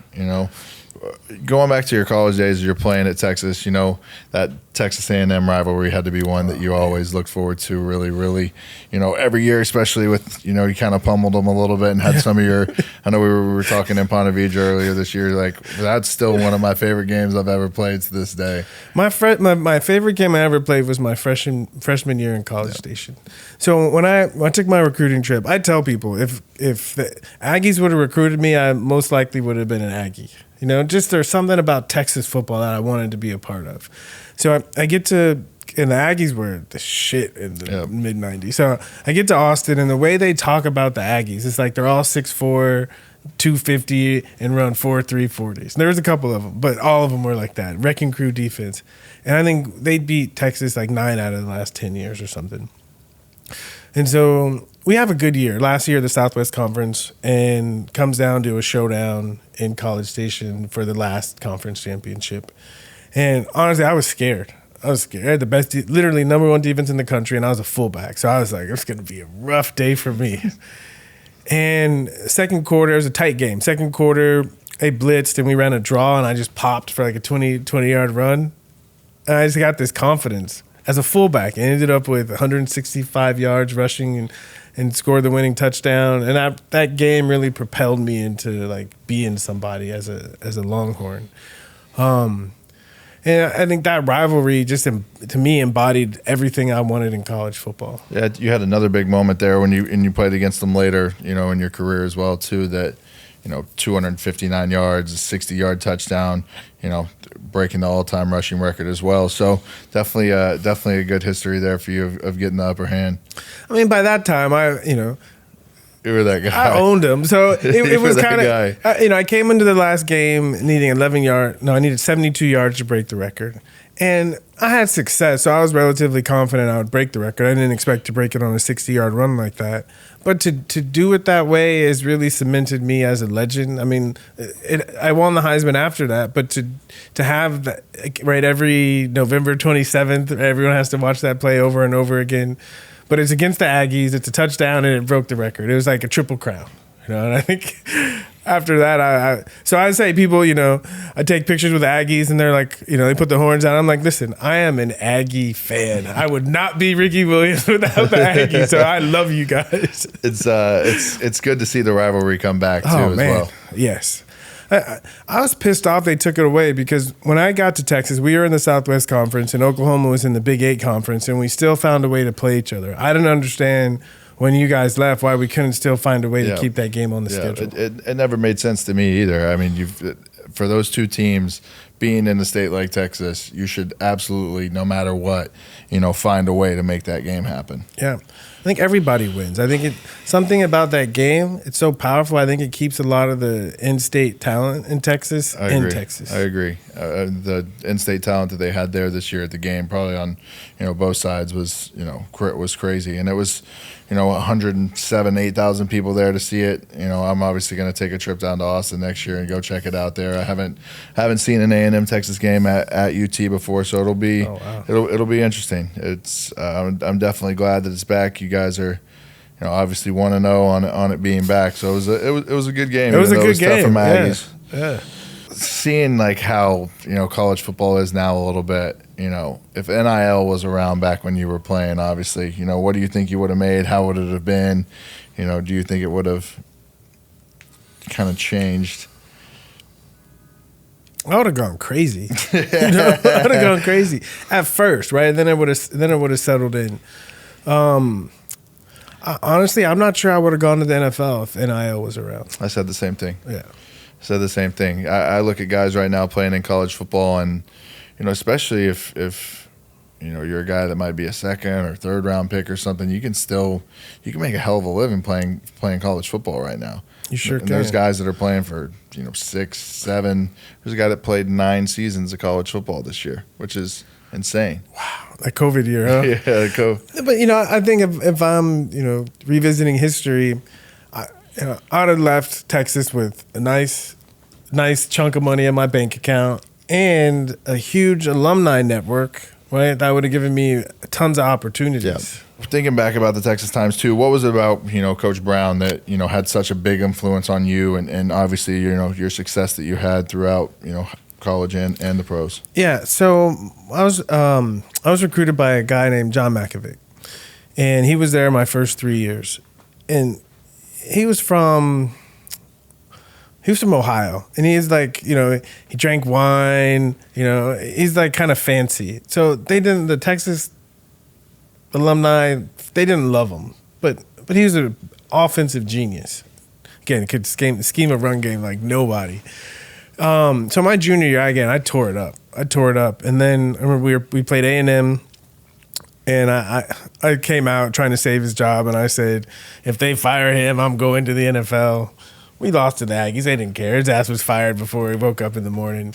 Going back to your college days, you're playing at Texas. That Texas A&M rivalry had to be one that you always looked forward to, really, really. Every year, especially with you kind of pummeled them a little bit and had some of your. I know we were talking in Ponte Vedra earlier this year. That's still one of my favorite games I've ever played to this day. My favorite game I ever played was my freshman year in College Station. So when I took my recruiting trip, I tell people if the Aggies would have recruited me, I most likely would have been an Aggie. Just there's something about Texas football that I wanted to be a part of. So I get to, and the Aggies were the shit in the mid-'90s. So I get to Austin, and the way they talk about the Aggies, it's like they're all 6'4", 250, and run 4.3 40s. There was a couple of them, but all of them were like that, wrecking crew defense. And I think they beat Texas 9 out of the last 10 years or something. And so we have a good year. Last year, the Southwest Conference, and comes down to a showdown in College Station for the last conference championship. And honestly, I was scared. I had the best, literally number one defense in the country, and I was a fullback. So I was like, it's going to be a rough day for me. And second quarter, it was a tight game. Second quarter, they blitzed, and we ran a draw, and I just popped for a 20-yard run. And I just got this confidence as a fullback, and ended up with 165 yards rushing and scored the winning touchdown. And that game really propelled me into being somebody as a Longhorn. And I think that rivalry just to me embodied everything I wanted in college football. Yeah, you had another big moment there when you played against them later, in your career as well too. That 259 yards, a 60-yard touchdown, breaking the all-time rushing record as well. So definitely a good history there for you of getting the upper hand. I mean, by that time, you were that guy. I owned him. So it was kind of, I came into the last game needing I needed 72 yards to break the record. And I had success, so I was relatively confident I would break the record. I didn't expect to break it on a 60-yard run like that. But to do it that way has really cemented me as a legend. I mean, I won the Heisman after that, but to have that, right, every November 27th, everyone has to watch that play over and over again. But it's against the Aggies. It's a touchdown, and it broke the record. It was like a triple crown, And I think after that, so I say people, I take pictures with the Aggies, and they're like, they put the horns out. I'm like, listen, I am an Aggie fan. I would not be Ricky Williams without the Aggies. So I love you guys. It's good to see the rivalry come back too as well. Yes. I was pissed off they took it away because when I got to Texas, we were in the Southwest Conference and Oklahoma was in the Big 8 Conference, and we still found a way to play each other. I didn't understand when you guys left why we couldn't still find a way to keep that game on the schedule. It never made sense to me either. I mean, for those two teams being in a state like Texas, you should absolutely, no matter what, find a way to make that game happen. Yeah. I think everybody wins. I think something about that game, it's so powerful. I think it keeps a lot of the in-state talent in Texas in Texas. I agree. The in-state talent that they had there this year at the game, probably on both sides, was crazy, and it was 8,000 people there to see it. I'm obviously going to take a trip down to Austin next year and go check it out there. I haven't seen an A&M Texas game at UT before, so it'll be it'll be interesting. It's I'm definitely glad that it's back. You guys are obviously 1-0 on it being back, so it was a good game. It was a good game. Tough for Aggies. Yeah. Seeing how college football is now a little bit. If NIL was around back when you were playing, obviously, what do you think you would have made? How would it have been? Do you think it would have kind of changed? I would have gone crazy. I would have gone crazy at first, right? And then it would have settled in. Honestly, I'm not sure I would have gone to the NFL if NIL was around. I said the same thing. Yeah, said the same thing. I look at guys right now playing in college football, and especially if you're a guy that might be a second or third round pick or something, you can make a hell of a living playing college football right now. You sure can. There's guys that are playing for 6, 7. There's a guy that played 9 seasons of college football this year, which is insane. Wow, that COVID year, huh? Yeah, COVID. But I think if I'm revisiting history, I'd have left Texas with a nice chunk of money in my bank account and a huge alumni network, right? That would have given me tons of opportunities. Yeah. Thinking back about the Texas Times too, what was it about Coach Brown that had such a big influence on you and obviously your success that you had throughout college and the pros? Yeah, so I was recruited by a guy named John Makovic, and he was there my first 3 years, and he was from Ohio, and he's like, he drank wine, he's like kind of fancy. So the Texas alumni, they didn't love him, but he was an offensive genius. Again, could scheme a run game like nobody. So my junior year, again, I tore it up. And then I remember we played A&M, and I came out trying to save his job, and I said, if they fire him, I'm going to the NFL. We lost to the Aggies. They didn't care. His ass was fired before he woke up in the morning.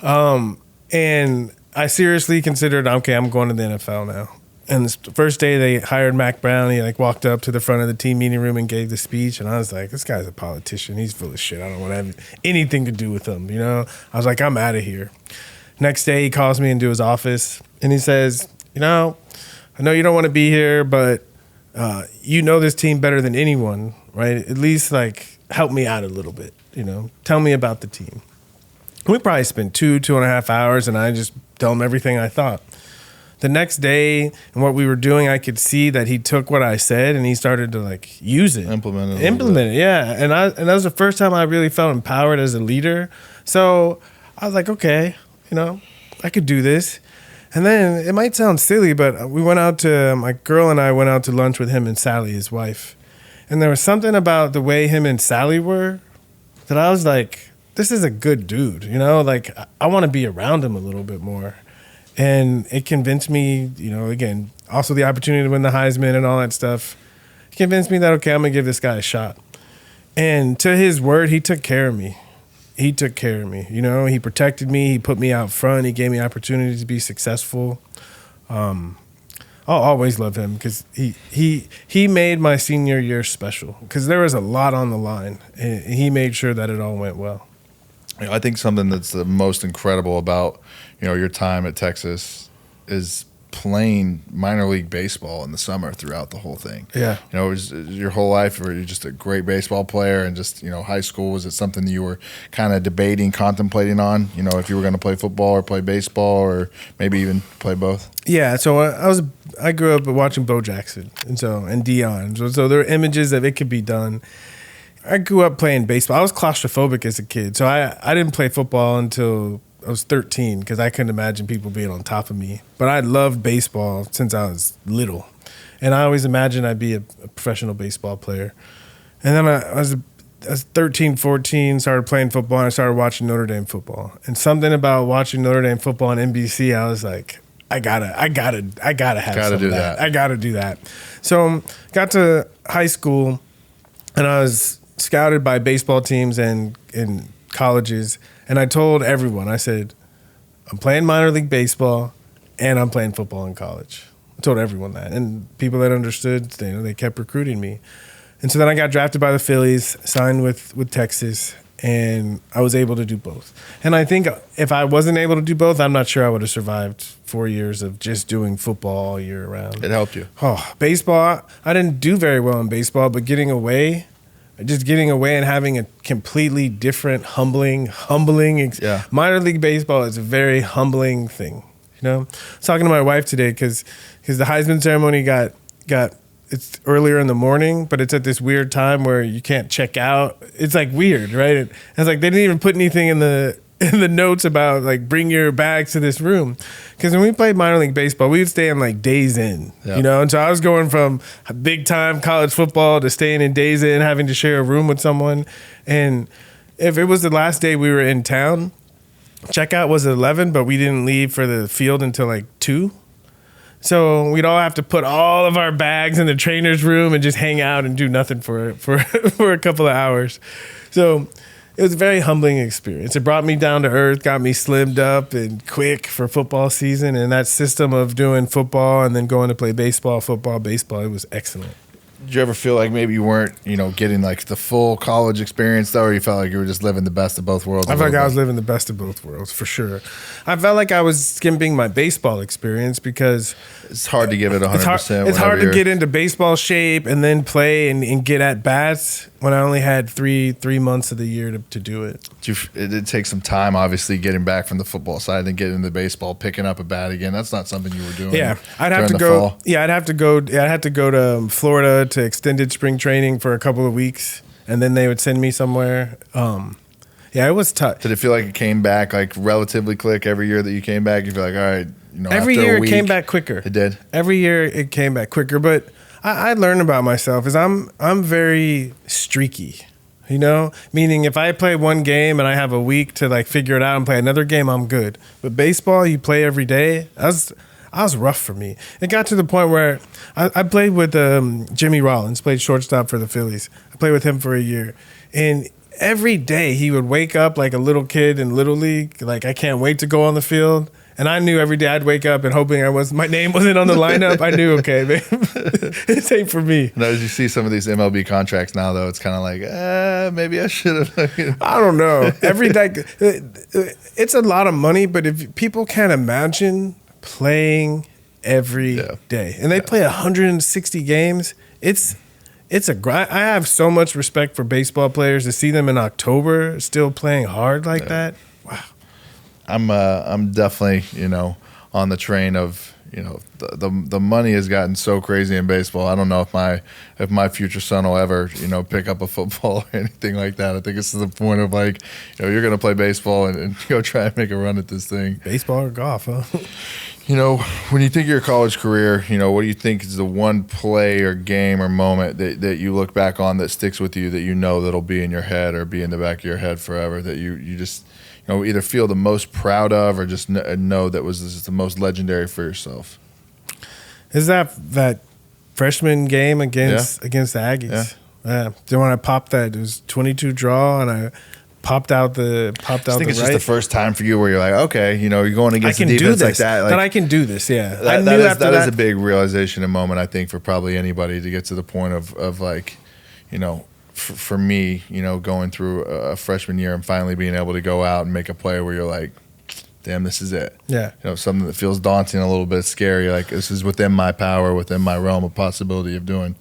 And I seriously considered, okay, I'm going to the NFL now. And the first day they hired Mac Brown, he walked up to the front of the team meeting room and gave the speech. And I was like, this guy's a politician. He's full of shit. I don't want to have anything to do with him. I was like, I'm out of here. Next day he calls me into his office and he says, I know you don't want to be here, but this team better than anyone, right? At least help me out a little bit, tell me about the team. We probably spent 2.5 hours, and I just tell him everything I thought. The next day and what we were doing, I could see that he took what I said and he started to use it. Implement it, yeah. And that was the first time I really felt empowered as a leader. So I was like, okay, I could do this. And then it might sound silly, but my girl and I went out to lunch with him and Sally, his wife. And there was something about the way him and Sally were that I was like, this is a good dude, you know? Like, I want to be around him a little bit more. And it convinced me, you know, again, also the opportunity to win the Heisman and all that stuff. It convinced me that, okay, I'm going to give this guy a shot. And to his word, he took care of me. He took care of me. You know, he protected me. He put me out front. He gave me opportunities to be successful. I'll always love him because he made my senior year special because there was a lot on the line. And he made sure that it all went well. You know, I think something that's the most incredible about, you know, your time at Texas is playing minor league baseball in the summer throughout the whole thing. Yeah. You know, it was your whole life were you just a great baseball player, and just, you know, high school, was it something that you were kind of debating, contemplating on, you know, if you were going to play football or play baseball or maybe even play both? Yeah. So I grew up watching Bo Jackson and Dion. So there are images of it could be done. I grew up playing baseball. I was claustrophobic as a kid, so I didn't play football until I was 13 because I couldn't imagine people being on top of me. But I loved baseball since I was little, and I always imagined I'd be a professional baseball player. And then I was 13, 14, started playing football, and I started watching Notre Dame football. And something about watching Notre Dame football on NBC, I was like, I gotta have some of that. I gotta do that. So got to high school, and I was scouted by baseball teams and in colleges, and I told everyone, I said, I'm playing minor league baseball and I'm playing football in college. I told everyone that, and people that understood, they kept recruiting me. And so then I got drafted by the Phillies, signed with Texas, and I was able to do both. And I think if I wasn't able to do both, I'm not sure I would have survived 4 years of just doing football all year round. It helped you. Oh, baseball, I didn't do very well in baseball, but getting away and having a completely different, humbling. Minor league baseball is a very humbling thing. You know, I was talking to my wife today because the Heisman ceremony got it's earlier in the morning, but it's at this weird time where you can't check out. It's like weird, right? It's like they didn't even put anything in the notes about like bring your bags to this room. Because when we played minor league baseball, we would stay in like Days Inn, you know? And so I was going from big time college football to staying in Days Inn, having to share a room with someone. And if it was the last day we were in town, checkout was at 11, but we didn't leave for the field until like 2. So we'd all have to put all of our bags in the trainer's room and just hang out and do nothing for a couple of hours. So it was a very humbling experience. It brought me down to earth, got me slimmed up and quick for football season. And that system of doing football and then going to play baseball, it was excellent. Did you ever feel like maybe you weren't, you know, getting like the full college experience though, or you felt like you were just living the best of both worlds? I felt like I was living the best of both worlds for sure. I felt like I was skimping my baseball experience because it's hard to give it 100%. It's hard to get into baseball shape and then play and get at bats when I only had three months of the year to do it. It did take some time, obviously, getting back from the football side and getting into baseball, picking up a bat again. That's not something you were doing. Yeah, I'd have to go. Fall. Yeah, I'd have to go to Florida to extended spring training for a couple of weeks, and then they would send me somewhere. Yeah, it was tough. Did it feel like it came back like relatively quick every year that you came back? You feel like, all right, you know, every after year a week, it came back quicker. It did. Every year it came back quicker, but I learned about myself is I'm very streaky. You know, meaning if I play one game and I have a week to like figure it out and play another game, I'm good. But baseball, you play every day. That was rough for me. It got to the point where I played with Jimmy Rollins, played shortstop for the Phillies. I played with him for a year, and every day he would wake up like a little kid in Little League, like I can't wait to go on the field. And I knew every day I'd wake up and hoping my name wasn't on the lineup. I knew, okay, man, this ain't for me. Now, as you see some of these MLB contracts now, though, it's kind of like, maybe I should have. I don't know. Every day, it's a lot of money, but if people can't imagine playing every day, and they play 160 games, it's a grind. I have so much respect for baseball players to see them in October still playing hard like that. Wow. I'm definitely, you know, on the train of, you know, the money has gotten so crazy in baseball. I don't know if my future son will ever, you know, pick up a football or anything like that. I think it's to the point of like, you know, you're going to play baseball and go try and make a run at this thing. Baseball or golf, huh? When you think of your college career, what do you think is the one play or game or moment that you look back on that sticks with you, that that'll be in your head or be in the back of your head forever, that you just, either feel the most proud of or just know that was just the most legendary for yourself? Is that freshman game against the Aggies? Yeah. Then when I popped that, it was 22 draw, and I popped out the I think it's just the first time for you where you're like, okay, you're going against a defense like that. That I can do this, yeah. That is a big realization and moment, I think, for probably anybody to get to the point of like, for me, going through a freshman year and finally being able to go out and make a play where you're like, damn, this is it. Yeah. Something that feels daunting, a little bit scary. Like, this is within my power, within my realm of possibility of doing.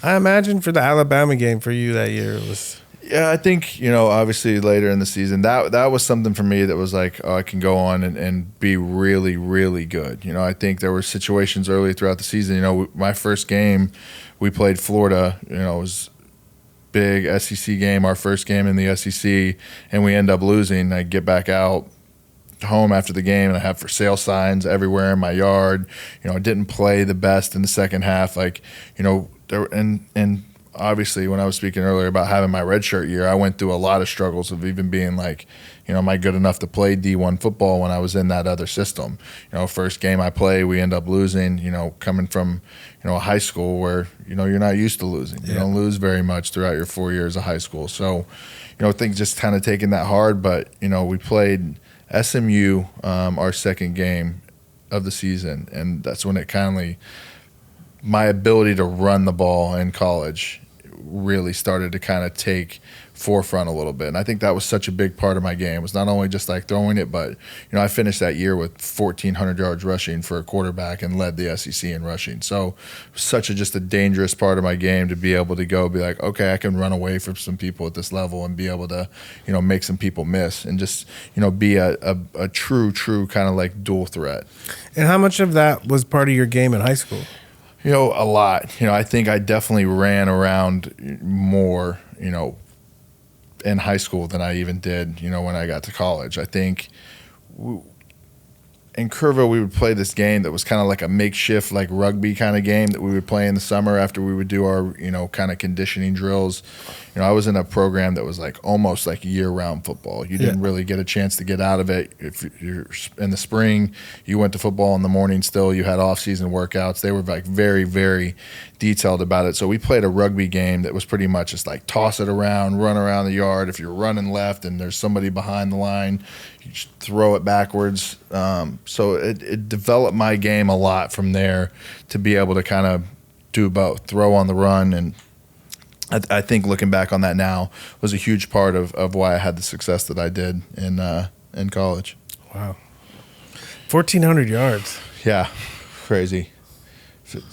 I imagine for the Alabama game for you that year, it was... Yeah, I think, obviously later in the season, that was something for me that was like, I can go on and be really, really good. I think there were situations early throughout the season. My first game, we played Florida, it was big SEC game, our first game in the SEC, and we end up losing. I get back out home after the game, and I have for sale signs everywhere in my yard. I didn't play the best in the second half. Like, and obviously, when I was speaking earlier about having my redshirt year, I went through a lot of struggles of even being like, am I good enough to play D1 football when I was in that other system? First game I play, we end up losing, coming from, a high school where, you're not used to losing. You don't lose very much throughout your 4 years of high school. So, I think just kind of taking that hard, but, we played SMU our second game of the season, and that's when it kind of my ability to run the ball in college really started to kind of take forefront a little bit. And I think that was such a big part of my game. It was not only just like throwing it, but I finished that year with 1,400 yards rushing for a quarterback and led the SEC in rushing. So just a dangerous part of my game to be able to be like, okay, I can run away from some people at this level and be able to make some people miss and just be a true kind of like dual threat. And how much of that was part of your game in high school? A lot. I think I definitely ran around more, in high school than I even did, when I got to college. I think in Kerrville, we would play this game that was kind of like a makeshift, like rugby kind of game that we would play in the summer after we would do our, kind of conditioning drills. I was in a program that was like almost like year-round football. You didn't really get a chance to get out of it. If you're in the spring, you went to football in the morning still. You had off-season workouts. They were like very, very detailed about it. So we played a rugby game that was pretty much just like toss it around, run around the yard. If you're running left and there's somebody behind the line, you just throw it backwards. So it developed my game a lot from there to be able to kind of do both, throw on the run. And I think looking back on that now was a huge part of why I had the success that I did in college. Wow. 1,400 yards. Yeah, crazy.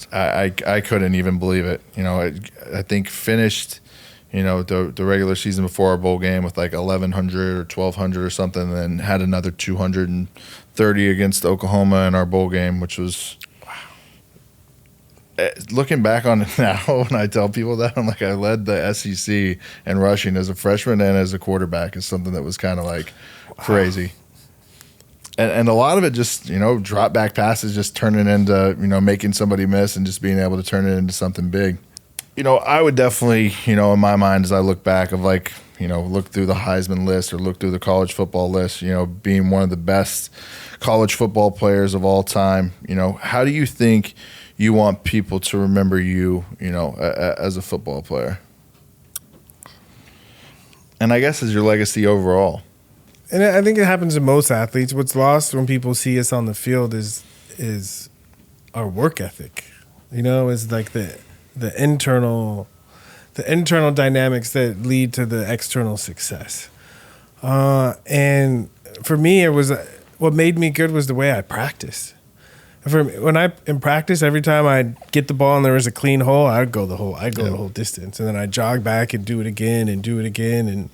I couldn't even believe it. I think finished, the regular season before our bowl game with like 1,100 or 1,200 or something, and then had another 230 against Oklahoma in our bowl game, which was, looking back on it now, when I tell people that, I'm like, I led the SEC in rushing as a freshman and as a quarterback, is something that was kind of like crazy. And a lot of it just, drop back passes, just turning into, making somebody miss and just being able to turn it into something big. I would definitely, in my mind, as I look back of like, look through the Heisman list or look through the college football list, being one of the best college football players of all time, how do you think you want people to remember you, as a football player? And I guess as your legacy overall. And I think it happens to most athletes. What's lost when people see us on the field is our work ethic. Is like the internal dynamics that lead to the external success. And for me, it was what made me good was the way I practiced. When I in practice, every time I'd get the ball and there was a clean hole, I'd go the whole distance, and then I'd jog back and do it again and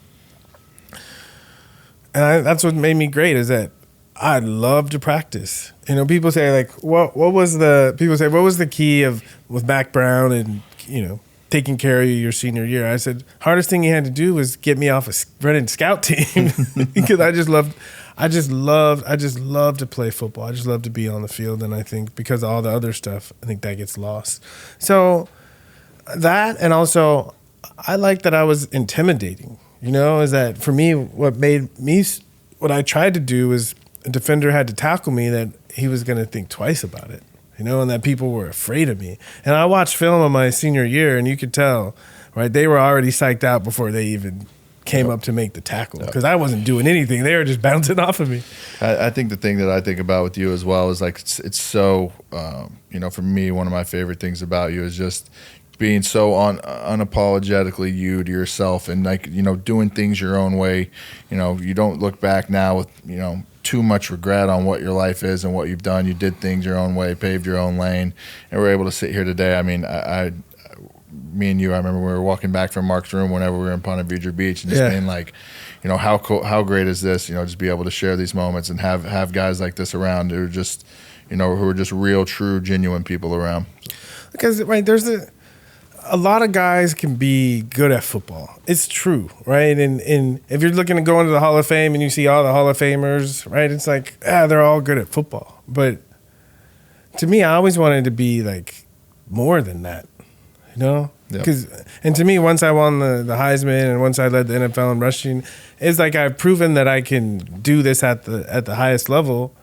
that's what made me great, is that I love to practice. People say like, what was the key with Mac Brown and taking care of you your senior year? I said, hardest thing he had to do was get me off a running scout team because I just love to play football. I just love to be on the field, and I think because of all the other stuff, I think that gets lost. So that, and also I like that I was intimidating. Is that for me? What I tried to do was a defender had to tackle me that he was going to think twice about it. And that people were afraid of me. And I watched film of my senior year, and you could tell, right? They were already psyched out before they even came up to make the tackle because I wasn't doing anything. They were just bouncing off of me. I think the thing that I think about with you as well is like it's so, for me, one of my favorite things about you is just being so unapologetically you to yourself and doing things your own way. You don't look back now with, too much regret on what your life is and what you've done. You did things your own way, paved your own lane, and we're able to sit here today. I mean, me and you, I remember we were walking back from Mark's room whenever we were in Ponte Vedra Beach and just being like, how cool, how great is this? Just be able to share these moments and have guys like this around who are just, who are just real, true, genuine people around. Because there's a lot of guys can be good at football. It's true, right? And if you're looking to go into the Hall of Fame and you see all the Hall of Famers, right? It's like, they're all good at football. But to me, I always wanted to be like more than that, And to me, once I won the Heisman and once I led the NFL in rushing, it's like I've proven that I can do this at the highest level.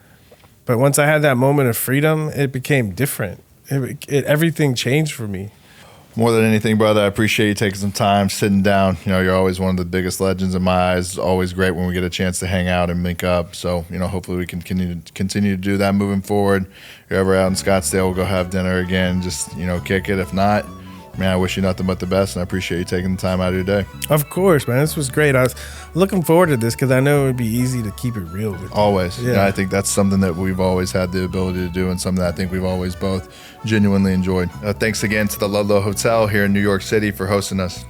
But once I had that moment of freedom, it became different. Everything changed for me. More than anything, brother, I appreciate you taking some time, sitting down. You're always one of the biggest legends in my eyes. It's always great when we get a chance to hang out and link up. So, hopefully we can continue to do that moving forward. If you're ever out in Scottsdale, we'll go have dinner again. Just, kick it. If not, man, I wish you nothing but the best, and I appreciate you taking the time out of your day. Of course, man. This was great. I was looking forward to this because I know it would be easy to keep it real with you. Always. Yeah. I think that's something that we've always had the ability to do and something that I think we've always both genuinely enjoyed. Thanks again to the Ludlow Hotel here in New York City for hosting us.